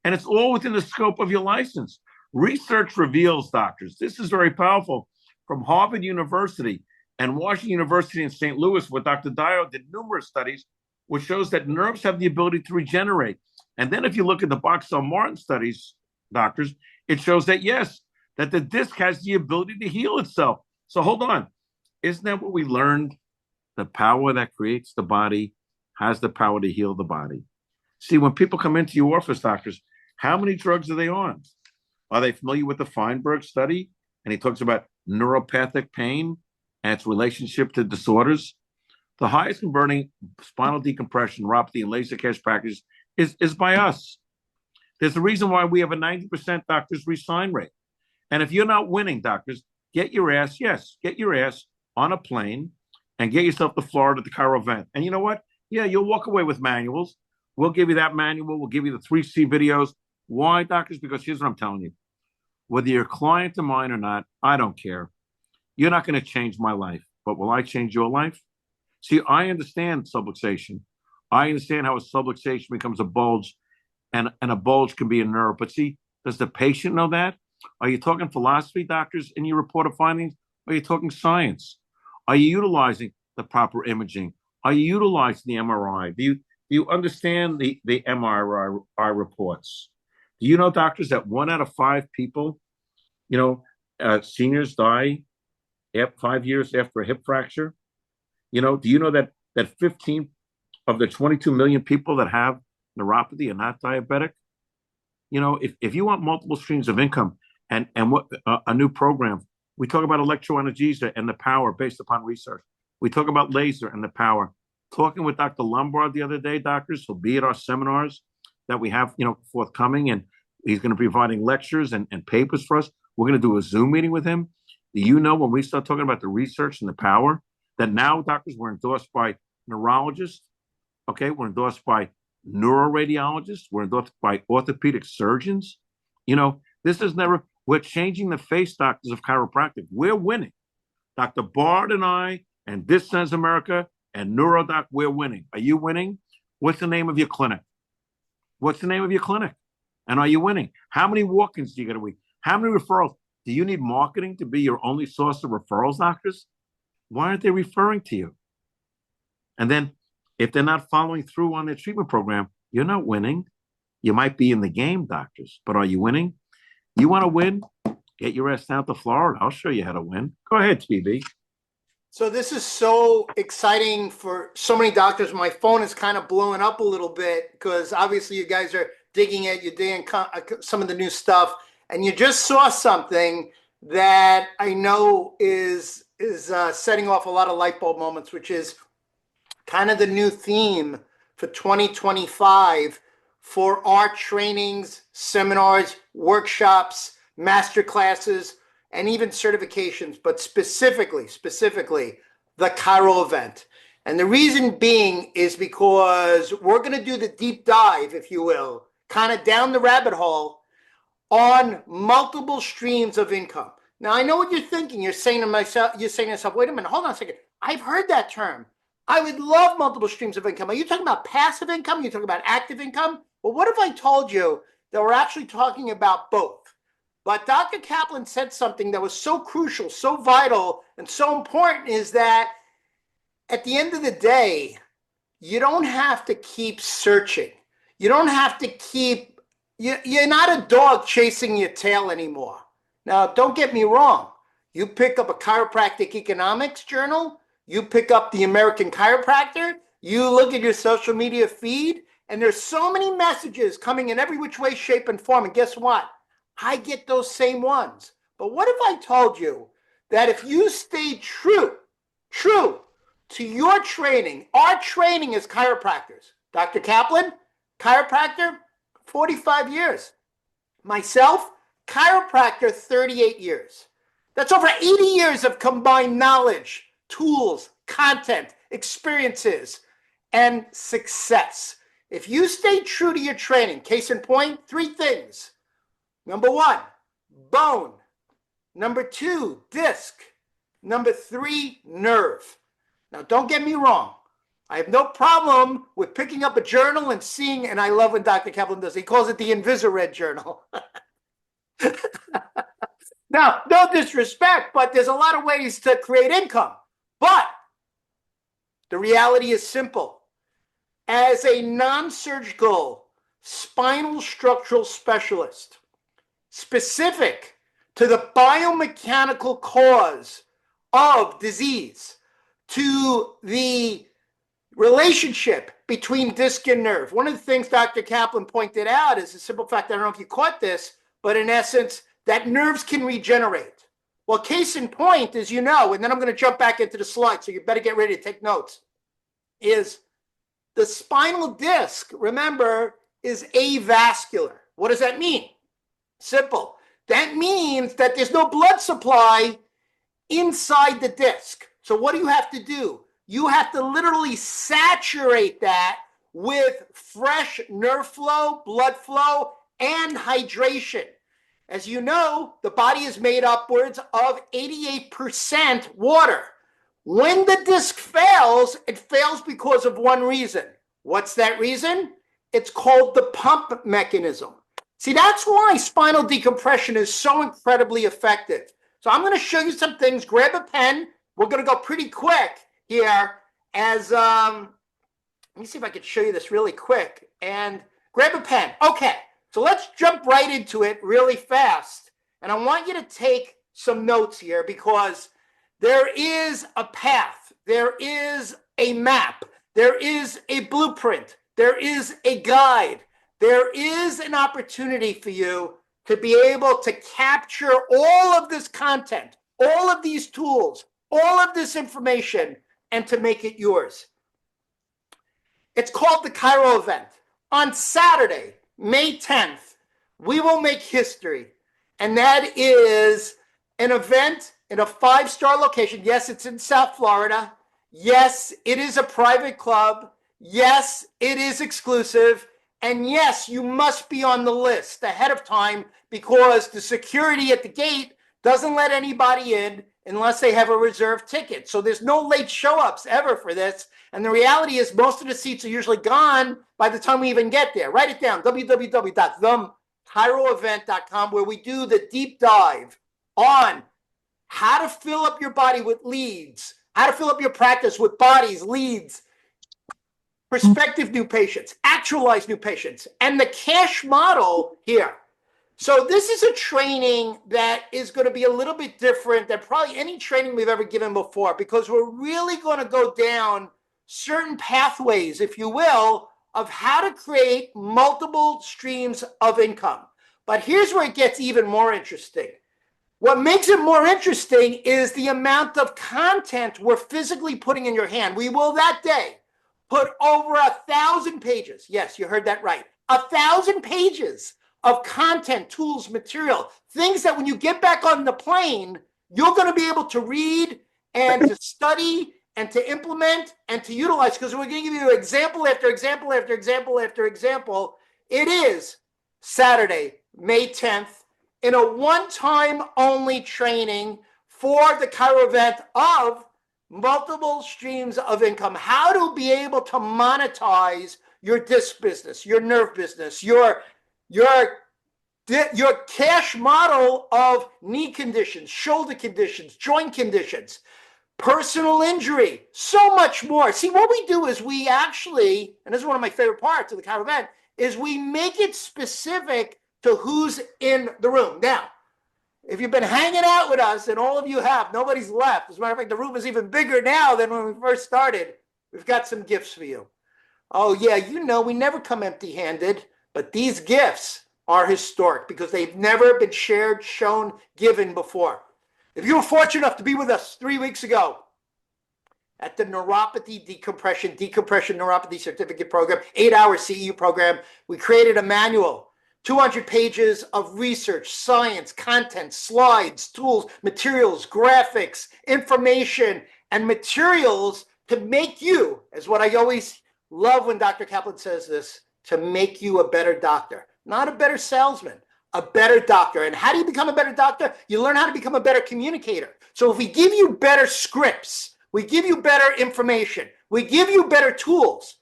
And it's all within the scope of your license. Research reveals, doctors, this is very powerful, from Harvard University and Washington University in St. Louis, where Dr. Dio did numerous studies, which shows that nerves have the ability to regenerate. And then if you look at the Boxall-Martin studies, doctors, it shows that, yes, that the disc has the ability to heal itself. So hold on. Isn't that what we learned? The power that creates the body has the power to heal the body. See, when people come into your office, doctors, how many drugs are they on? Are they familiar with the Feinberg study? And he talks about neuropathic pain and its relationship to disorders. The highest converting spinal decompression, neuropathy, and laser cash package is by us. There's a reason why we have a 90% doctors resign rate. And if you're not winning, doctors, get your ass on a plane and get yourself to Florida at the Chiro event. And you know what? Yeah, you'll walk away with manuals. We'll give you that manual. We'll give you the 3C videos. Why, doctors? Because here's what I'm telling you. Whether you're a client of mine or not, I don't care. You're not going to change my life. But will I change your life? See, I understand subluxation. I understand how a subluxation becomes a bulge, and a bulge can be a nerve. But see, does the patient know that? Are you talking philosophy, doctors, in your report of findings? Are you talking science? Are you utilizing the proper imaging? Are you utilizing the MRI? Do you understand the MRI reports? Do you know, doctors, that 1 out of 5 people, seniors die 5 years after a hip fracture? Do you know that 15 of the 22 million people that have neuropathy are not diabetic? If you want multiple streams of income and what a new program, we talk about electroanesthesia and the power based upon research. We talk about laser and the power. Talking with Dr. Lombard the other day, doctors, he'll be at our seminars that we have, forthcoming, and he's going to be providing lectures and papers for us. We're going to do a Zoom meeting with him. Do you know, when we start talking about the research and the power, that now, doctors, we're endorsed by neurologists, okay? We're endorsed by neuroradiologists. We're endorsed by orthopedic surgeons. We're changing the face, doctors, of chiropractic. We're winning. Dr. Bard and I and This Sense America and NeuroDoc, we're winning. Are you winning? What's the name of your clinic? What's the name of your clinic? And are you winning? How many walk-ins do you get a week? How many referrals? Do you need marketing to be your only source of referrals, doctors? Why aren't they referring to you? And then if they're not following through on their treatment program, you're not winning. You might be in the game, doctors, but are you winning? You want to win? Get your ass down to Florida. I'll show you how to win. Go ahead, TB. So this is so exciting for so many doctors. My phone is kind of blowing up a little bit because obviously you guys are digging at, you're digging some of the new stuff, and you just saw something that I know is setting off a lot of light bulb moments, which is kind of the new theme for 2025 for our trainings, seminars, workshops, master classes, and even certifications, but specifically the Chiro event. And the reason being is because we're going to do the deep dive, if you will, kind of down the rabbit hole on multiple streams of income. Now, I know what you're thinking. You're saying to yourself, wait a minute, hold on a second. I've heard that term. I would love multiple streams of income. Are you talking about passive income? Are you talking about active income? Well, what if I told you that we're actually talking about both? But Dr. Kaplan said something that was so crucial, so vital, and so important, is that at the end of the day, you don't have to keep searching. You don't have to keep, you're not a dog chasing your tail anymore. Now, don't get me wrong. You pick up a chiropractic economics journal, you pick up the American Chiropractor, you look at your social media feed, and there's so many messages coming in every which way, shape, and form. And guess what? I get those same ones. But what if I told you that if you stay true to your training, our training as chiropractors, Dr. Kaplan, chiropractor, 45 years. Myself, chiropractor, 38 years. That's over 80 years of combined knowledge, tools, content, experiences, and success. If you stay true to your training, case in point, 3 things. Number 1, bone. Number 2, disc. Number 3, nerve. Now, don't get me wrong. I have no problem with picking up a journal and seeing, and I love when Dr. Kaplan does, he calls it the Invisired journal. Now, no disrespect, but there's a lot of ways to create income. But the reality is simple. As a non-surgical spinal structural specialist, specific to the biomechanical cause of disease, to the relationship between disc and nerve. One of the things Dr. Kaplan pointed out is the simple fact, I don't know if you caught this, but in essence, that nerves can regenerate. Well, case in point, as you know, and then I'm going to jump back into the slide, so you better get ready to take notes, is the spinal disc, remember, is avascular. What does that mean? Simple. That means that there's no blood supply inside the disc. So what do you have to do? You have to literally saturate that with fresh nerve flow, blood flow, and hydration. As you know, the body is made upwards of 88% water. When the disc fails, it fails because of one reason. What's that reason? It's called the pump mechanism. See, that's why spinal decompression is so incredibly effective. So I'm going to show you some things. Grab a pen. We're going to go pretty quick. here as, let me see if I could show you this really quick and grab a pen. Okay, so let's jump right into it really fast. And I want you to take some notes here because there is a path, there is a map, there is a blueprint, there is a guide, there is an opportunity for you to be able to capture all of this content, all of these tools, all of this information, and to make it yours. It's called the Chiro event. On Saturday, May 10th, we will make history. And that is an event in a 5-star location. Yes, it's in South Florida. Yes, it is a private club. Yes, it is exclusive. And yes, you must be on the list ahead of time because the security at the gate doesn't let anybody in unless they have a reserved ticket. So there's no late show-ups ever for this. And the reality is most of the seats are usually gone by the time we even get there. Write it down, www.thechiroevent.com, where we do the deep dive on how to fill up your body with leads, how to fill up your practice with bodies, leads, prospective new patients, actualize new patients, and the cash model here. So this is a training that is going to be a little bit different than probably any training we've ever given before because we're really going to go down certain pathways, if you will, of how to create multiple streams of income. But here's where it gets even more interesting. What makes it more interesting is the amount of content we're physically putting in your hand. We will that day put over 1,000 pages. Yes, you heard that right. 1,000 pages of content, tools, material, things that when you get back on the plane, you're going to be able to read and to study and to implement and to utilize, because we're going to give you example after example after example after example. It is Saturday, May 10th, in a one-time only training for the Chiro event of multiple streams of income, how to be able to monetize your disc business, your nerve business, your cash model of knee conditions, shoulder conditions, joint conditions, personal injury, so much more. See, what we do is we actually, and this is one of my favorite parts of the Chiro event, is we make it specific to who's in the room. Now, if you've been hanging out with us, and all of you have, nobody's left. As a matter of fact, the room is even bigger now than when we first started. We've got some gifts for you. Oh yeah, you know, we never come empty-handed, but these gifts are historic because they've never been shared, shown, given before. If you were fortunate enough to be with us 3 weeks ago at the Neuropathy Decompression Neuropathy Certificate Program, 8-hour CEU program, we created a manual, 200 pages of research, science, content, slides, tools, materials, graphics, information, and materials to make you, as what I always love when Dr. Kaplan says this, to make you a better doctor, not a better salesman, a better doctor. And how do you become a better doctor? You learn how to become a better communicator. So if we give you better scripts, we give you better information, we give you better tools.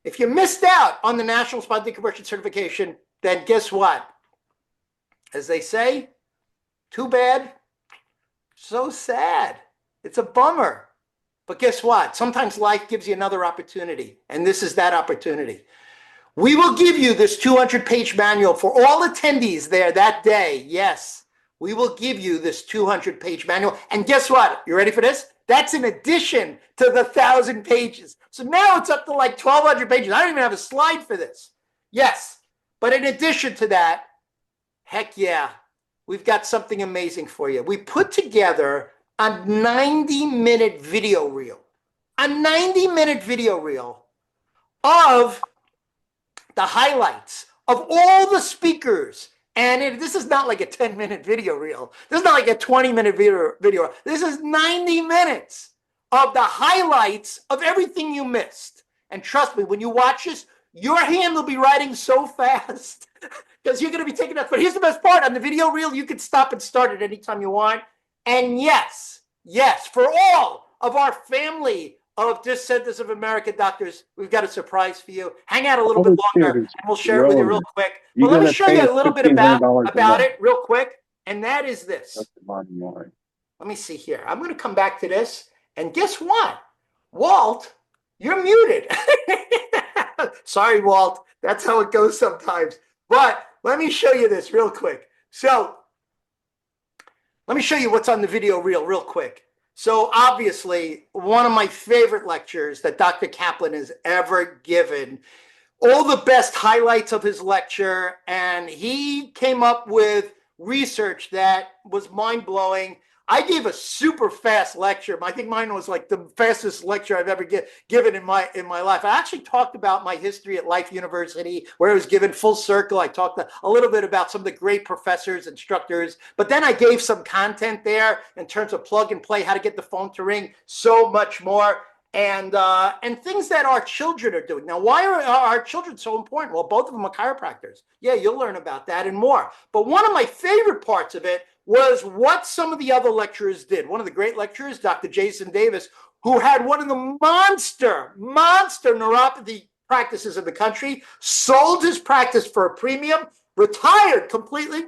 If you missed out on the National Spine Decompression Certification, then guess what? As they say, too bad, so sad. It's a bummer. But guess what? Sometimes life gives you another opportunity, and this is that opportunity. We will give you this 200-page manual for all attendees there that day. Yes, we will give you this 200-page manual. And guess what? You ready for this? That's in addition to the 1,000 pages. So now it's up to like 1,200 pages. I don't even have a slide for this. Yes, but in addition to that, heck yeah, we've got something amazing for you. We put together a 90-minute video reel. A 90-minute video reel of the highlights of all the speakers. And this is not like a 10-minute video reel. This is not like a 20-minute video. This is 90 minutes of the highlights of everything you missed. And trust me, when you watch this, your hand will be writing so fast because you're going to be taking that. But here's the best part. On the video reel, you can stop and start it anytime you want. And yes, for all of our family of Disc Centers of America doctors, we've got a surprise for you. Hang out a little bit longer, and we'll share it with you real quick. But let me show you a little bit about it real quick, and that is this. That's the bottom line. Let me see here. I'm going to come back to this, and guess what? Walt, you're muted. Sorry, Walt. That's how it goes sometimes. But let me show you this real quick. So let me show you what's on the video reel real quick. So obviously, one of my favorite lectures that Dr. Kaplan has ever given, all the best highlights of his lecture, and he came up with research that was mind-blowing. I gave a super fast lecture. I think mine was like the fastest lecture I've ever given in my life. I actually talked about my history at Life University, where I was given full circle. I talked a little bit about some of the great professors, instructors, but then I gave some content there in terms of plug and play, how to get the phone to ring, so much more. And things that our children are doing. Now, why are our children so important? Well, both of them are chiropractors. Yeah, you'll learn about that and more. But one of my favorite parts of it was what some of the other lecturers did. One of the great lecturers, Dr. Jason Davis, who had one of the monster neuropathy practices in the country, sold his practice for a premium, retired completely.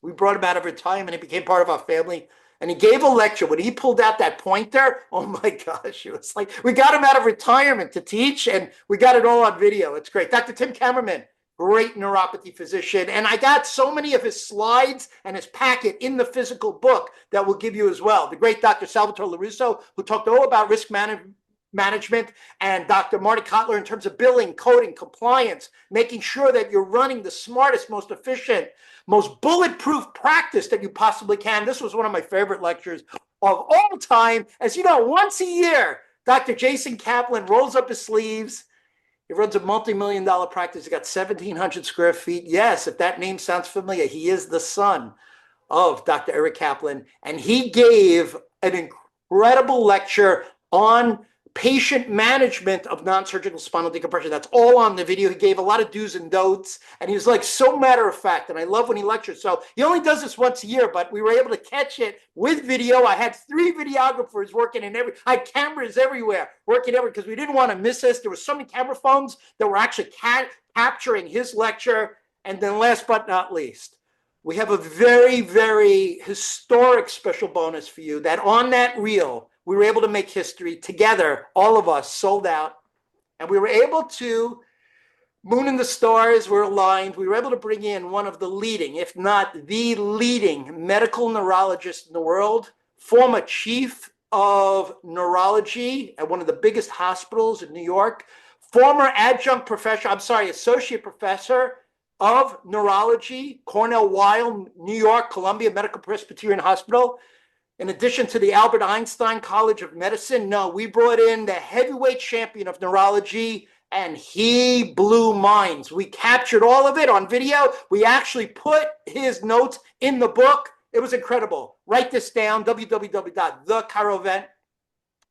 We brought him out of retirement. He became part of our family. And he gave a lecture. When he pulled out that pointer, oh my gosh, it was like we got him out of retirement to teach, and we got it all on video. It's great. Dr. Tim Kammerman, great neuropathy physician. And I got so many of his slides and his packet in the physical book that we'll give you as well. The great Dr. Salvatore LaRusso, who talked all about risk management, and Dr. Marty Kotler in terms of billing, coding, compliance, making sure that you're running the smartest, most efficient, most bulletproof practice that you possibly can. This was one of my favorite lectures of all time. As you know, once a year, Dr. Jason Kaplan rolls up his sleeves. He runs a multi-million-dollar practice. He got 1,700 square feet. Yes, if that name sounds familiar, he is the son of Dr. Eric Kaplan. And he gave an incredible lecture on patient management of non-surgical spinal decompression. That's all on the video. He gave a lot of do's and don'ts, and he was like so matter of fact, and I love when he lectures. So he only does this once a year, but we were able to catch it with video. I had 3 videographers working I had cameras everywhere working because we didn't want to miss this. There were so many camera phones that were actually capturing his lecture. And then last but not least, we have a very, very historic special bonus for you, that on that reel, we were able to make history together, all of us sold out. And we were able to, moon and the stars were aligned. We were able to bring in one of the leading, if not the leading medical neurologist in the world, former chief of neurology at one of the biggest hospitals in New York, former associate professor of neurology, Cornell Weill, New York, Columbia Medical Presbyterian Hospital. In addition to the Albert Einstein College of Medicine, no, we brought in the heavyweight champion of neurology, and he blew minds. We captured all of it on video. We actually put his notes in the book. It was incredible. Write this down, www.thechirovent.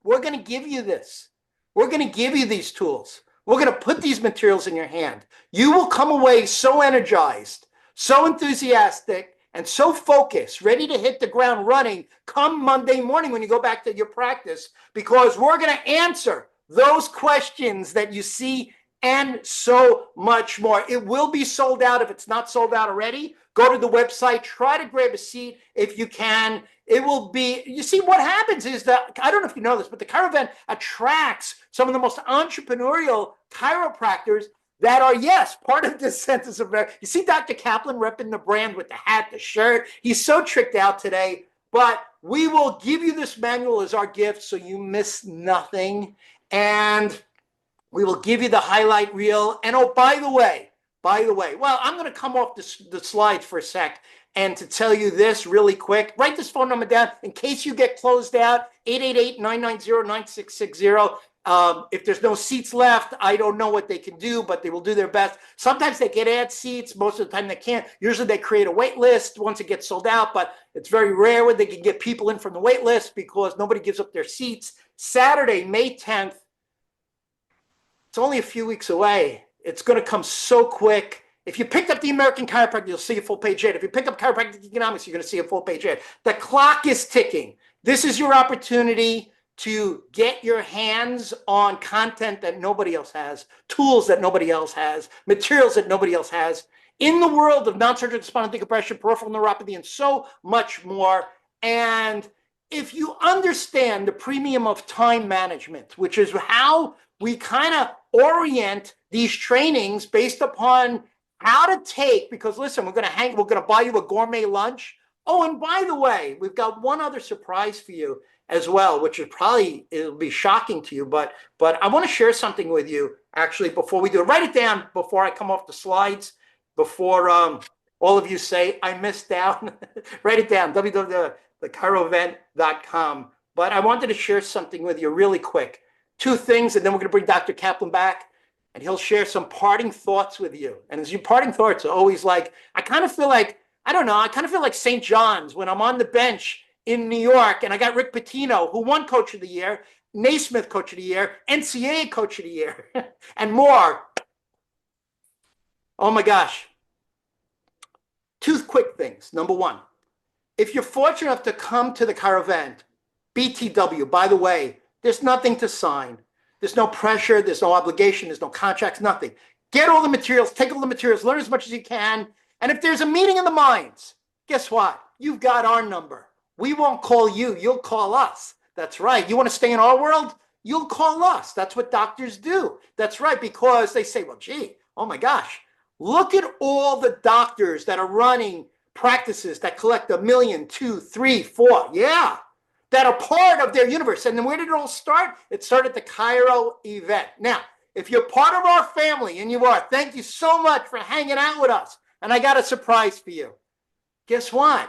We're going to give you this. We're going to give you these tools. We're going to put these materials in your hand. You will come away so energized, so enthusiastic, and so focused, ready to hit the ground running come Monday morning when you go back to your practice, because we're going to answer those questions that you see and so much more. It will be sold out if it's not sold out already. Go to the website, try to grab a seat if you can. It will be, you see, what happens is that, I don't know if you know this, but the ChiroVent attracts some of the most entrepreneurial chiropractors that are, yes, part of this census of America. You see Dr. Kaplan repping the brand with the hat, the shirt. He's so tricked out today, but we will give you this manual as our gift so you miss nothing. And we will give you the highlight reel. And oh, by the way, well, I'm going to come off the slides for a sec and to tell you this really quick. Write this phone number down in case you get closed out, 888-990-9660. If there's no seats left, I don't know what they can do, but they will do their best. Sometimes they can add seats. Most of the time they can't. Usually they create a wait list once it gets sold out, but it's very rare when they can get people in from the wait list because nobody gives up their seats. Saturday, May 10th. It's only a few weeks away. It's going to come so quick. If you picked up the American Chiropractic, you'll see a full page ad. If you pick up Chiropractic Economics, you're going to see a full page ad. The clock is ticking. This is your opportunity to get your hands on content that nobody else has, tools that nobody else has, materials that nobody else has, in the world of non-surgical spinal decompression, peripheral neuropathy, and so much more. And if you understand the premium of time management, which is how we kind of orient these trainings based upon how to take, because listen, we're going to buy you a gourmet lunch. Oh, and by the way, we've got one other surprise for you as well, which is probably, it'll be shocking to you, but I want to share something with you actually before we do it. Write it down before I come off the slides, before all of you say I missed out. Write it down, www.thechiro.com. But I wanted to share something with you really quick. Two things, and then we're going to bring Dr. Kaplan back, and he'll share some parting thoughts with you. And as your parting thoughts are always like, I kind of feel like St. John's when I'm on the bench in New York, and I got Rick Pitino, who won Coach of the Year, Naismith Coach of the Year, NCAA Coach of the Year, and more. Oh my gosh. Two quick things. Number one, if you're fortunate enough to come to the Chiro event, BTW, by the way, there's nothing to sign. There's no pressure. There's no obligation. There's no contracts, nothing. Get all the materials, take all the materials, learn as much as you can. And if there's a meeting of the minds, guess what? You've got our number. We won't call you. You'll call us. That's right. You want to stay in our world? You'll call us. That's what doctors do. That's right. Because they say, well, gee, oh my gosh, look at all the doctors that are running practices that collect 1 million, 2, 3, 4. Yeah. That are part of their universe. And then where did it all start? It started at the Chiro event. Now, if you're part of our family, and you are, thank you so much for hanging out with us. And I got a surprise for you. Guess what?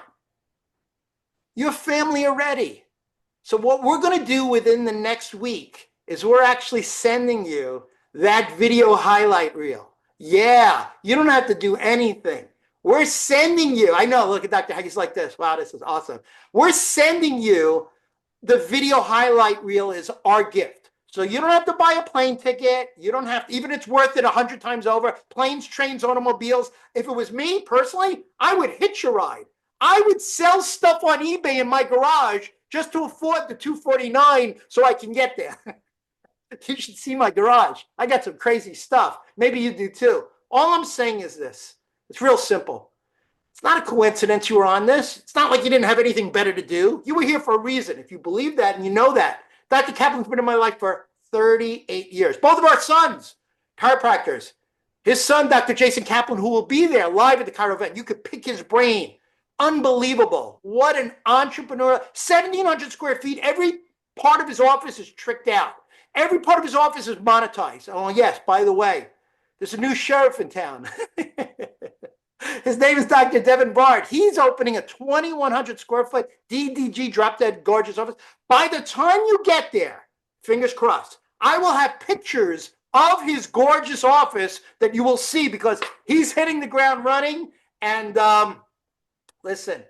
Your family already. So what we're going to do within the next week is we're actually sending you that video highlight reel. Yeah, you don't have to do anything. We're sending you, I know, look at Dr. Hagee's like this. Wow, this is awesome. We're sending you the video highlight reel is our gift. So you don't have to buy a plane ticket. You don't have to, even it's worth it 100 times over. Planes, trains, automobiles. If it was me personally, I would hitch a ride. I would sell stuff on eBay in my garage just to afford the $249 so I can get there. You should see my garage. I got some crazy stuff. Maybe you do too. All I'm saying is this. It's real simple. It's not a coincidence you were on this. It's not like you didn't have anything better to do. You were here for a reason. If you believe that and you know that. Dr. Kaplan's been in my life for 38 years. Both of our sons, chiropractors. His son, Dr. Jason Kaplan, who will be there live at the Chiro event. You could pick his brain. Unbelievable. What an entrepreneur. 1,700 square feet. Every part of his office is tricked out. Every part of his office is monetized. Oh, yes, by the way, there's a new sheriff in town. His name is Dr. Devin Bard. He's opening a 2,100 square foot DDG drop dead gorgeous office. By the time you get there, fingers crossed, I will have pictures of his gorgeous office that you will see because he's hitting the ground running. And listen,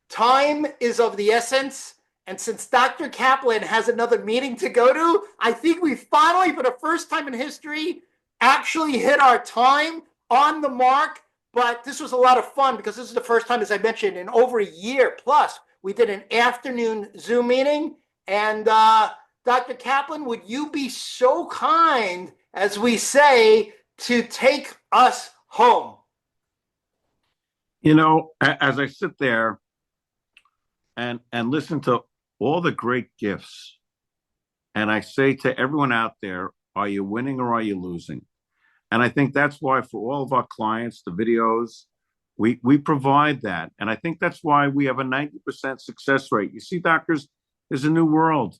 time is of the essence. And since Dr. Kaplan has another meeting to go to, I think we finally, for the first time in history, actually hit our time on the mark. But this was a lot of fun because this is the first time, as I mentioned, in over a year plus, we did an afternoon Zoom meeting. And Dr. Kaplan, would you be so kind, as we say, to take us home? You know, as I sit there and listen to all the great gifts, and I say to everyone out there, are you winning or are you losing? And I think that's why for all of our clients, the videos, we provide that. And I think that's why we have a 90% success rate. You see, doctors, there's a new world.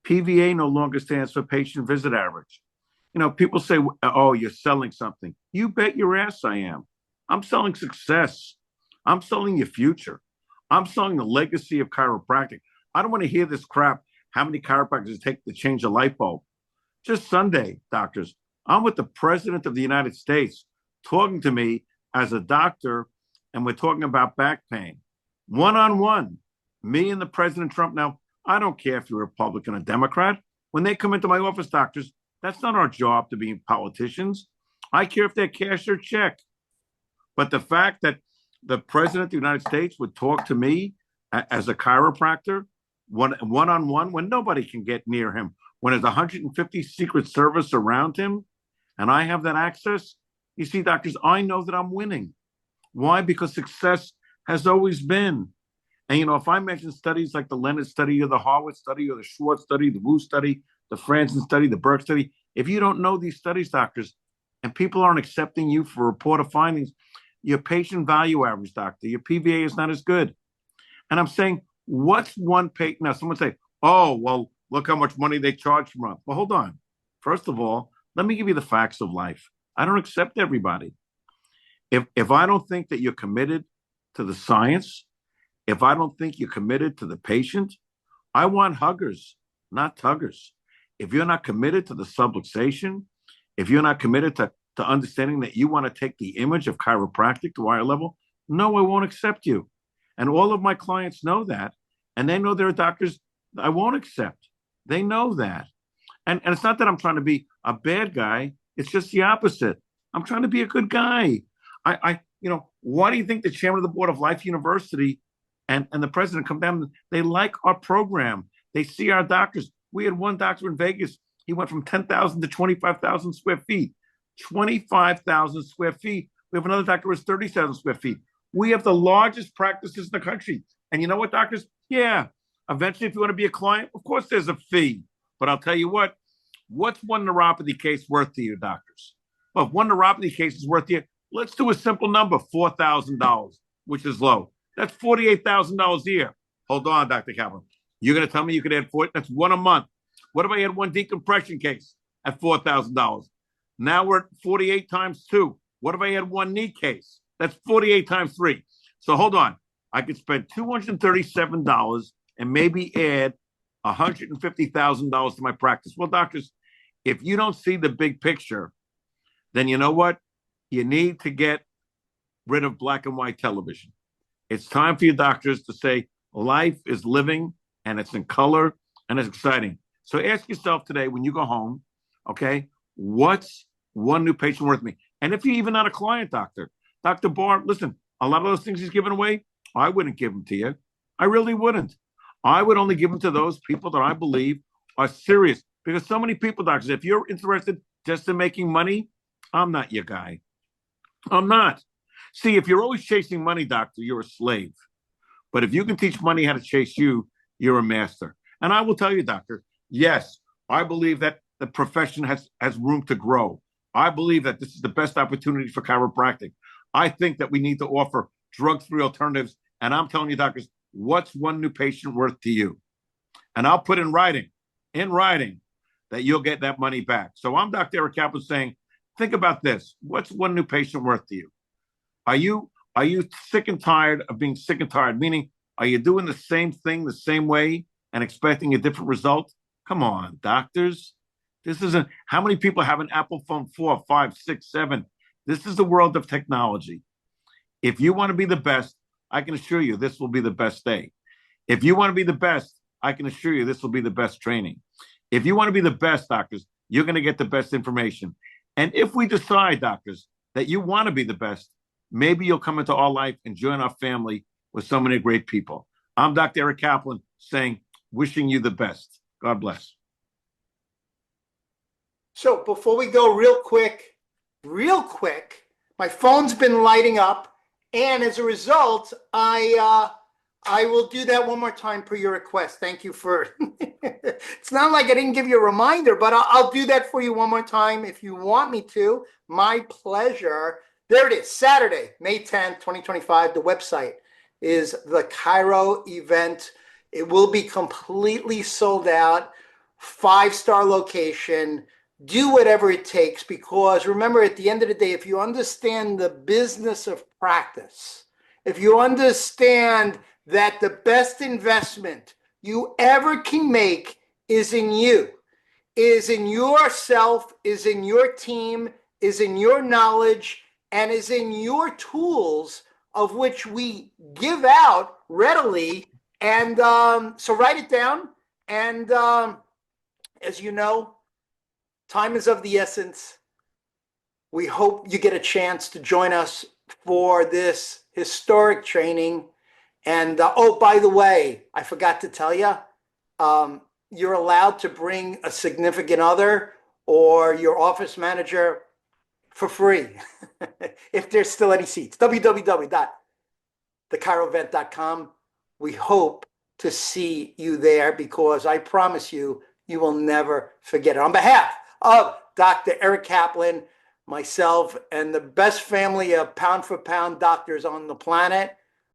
PVA no longer stands for patient visit average. You know, people say, oh, you're selling something. You bet your ass I am. I'm selling success. I'm selling your future. I'm selling the legacy of chiropractic. I don't want to hear this crap. How many chiropractors take to change a light bulb? Just Sunday, doctors. I'm with the President of the United States talking to me as a doctor, and we're talking about back pain. One-on-one, me and the President Trump. Now, I don't care if you're a Republican or Democrat. When they come into my office, doctors, that's not our job to be politicians. I care if they cash their check. But the fact that the President of the United States would talk to me as a chiropractor, one-on-one, when nobody can get near him, when there's 150 Secret Service around him, and I have that access, you see, doctors, I know that I'm winning. Why? Because success has always been. And, if I mention studies like the Leonard study or the Harvard study or the Schwartz study, the Wu study, the Franzen study, the Burke study, if you don't know these studies, doctors, and people aren't accepting you for report of findings, your patient value average, doctor, your PVA is not as good. And I'm saying, what's one patient? Now, someone say, oh, well, look how much money they charge per month. Well, hold on. First of all, let me give you the facts of life. I don't accept everybody. If I don't think that you're committed to the science, if I don't think you're committed to the patient, I want huggers, not tuggers. If you're not committed to the subluxation, if you're not committed to understanding that you want to take the image of chiropractic to a higher level, no, I won't accept you. And all of my clients know that. And they know there are doctors I won't accept. They know that. And it's not that I'm trying to be a bad guy. It's just the opposite. I'm trying to be a good guy. Why do you think the chairman of the board of Life University and the president come down? They like our program. They see our doctors. We had one doctor in Vegas. He went from 10,000 to 25,000 square feet. 25,000 square feet. We have another doctor who has 30,000 square feet. We have the largest practices in the country. And you know what, doctors? Yeah, eventually, if you want to be a client, of course there's a fee. But I'll tell you what, what's one neuropathy case worth to you, doctors? Well, if one neuropathy case is worth to you, let's do a simple number, $4,000, which is low. That's $48,000 a year. Hold on, Dr. Kaplan. You're going to tell me you could add that's one a month. What if I had one decompression case at $4,000? Now we're at 48 times 2. What if I had one knee case? That's 48 times 3. So hold on. I could spend $237 and maybe add $150,000 to my practice. Well, doctors, if you don't see the big picture, then you know what? You need to get rid of black and white television. It's time for you doctors to say life is living and it's in color and it's exciting. So ask yourself today when you go home, okay, what's one new patient worth me? And if you're even not a client doctor, Dr. Barr, listen, a lot of those things he's giving away, I wouldn't give them to you. I really wouldn't. I would only give them to those people that I believe are serious. Because so many people, doctors, if you're interested just in making money, I'm not your guy. I'm not. See, if you're always chasing money, doctor, you're a slave. But if you can teach money how to chase you, you're a master. And I will tell you, doctor, yes, I believe that the profession has room to grow. I believe that this is the best opportunity for chiropractic. I think that we need to offer drug-free alternatives. And I'm telling you, doctors, what's one new patient worth to you? And I'll put in writing, that you'll get that money back. So I'm Dr. Eric Kaplan saying, think about this. What's one new patient worth to you? Are you sick and tired of being sick and tired? Meaning, are you doing the same thing the same way and expecting a different result? Come on, doctors. This isn't, how many people have an Apple phone 4, 5, 6, 7? This is the world of technology. If you want to be the best, I can assure you this will be the best day. If you want to be the best, I can assure you this will be the best training. If you want to be the best, doctors, you're going to get the best information. And if we decide, doctors, that you want to be the best, maybe you'll come into our life and join our family with so many great people. I'm Dr. Eric Kaplan saying, wishing you the best. God bless. So before we go, real quick, my phone's been lighting up, and as a result, I will do that one more time per your request. Thank you for. It's not like I didn't give you a reminder, but I'll do that for you one more time if you want me to. My pleasure. There it is, Saturday, May 10th, 2025. The website is the Chiro event. It will be completely sold out, 5-star location. Do whatever it takes, because remember, at the end of the day, if you understand the business of practice, if you understand that the best investment you ever can make is in you, is in yourself, is in your team, is in your knowledge, and is in your tools, of which we give out readily. And so write it down. And as you know, time is of the essence. We hope you get a chance to join us for this historic training. And oh, by the way, I forgot to tell you, you're allowed to bring a significant other or your office manager for free if there's still any seats. www.thechiroevent.com. we hope to see you there because I promise you, you will never forget it. On behalf of Dr. Eric Kaplan, myself, and the best family of pound for pound doctors on the planet,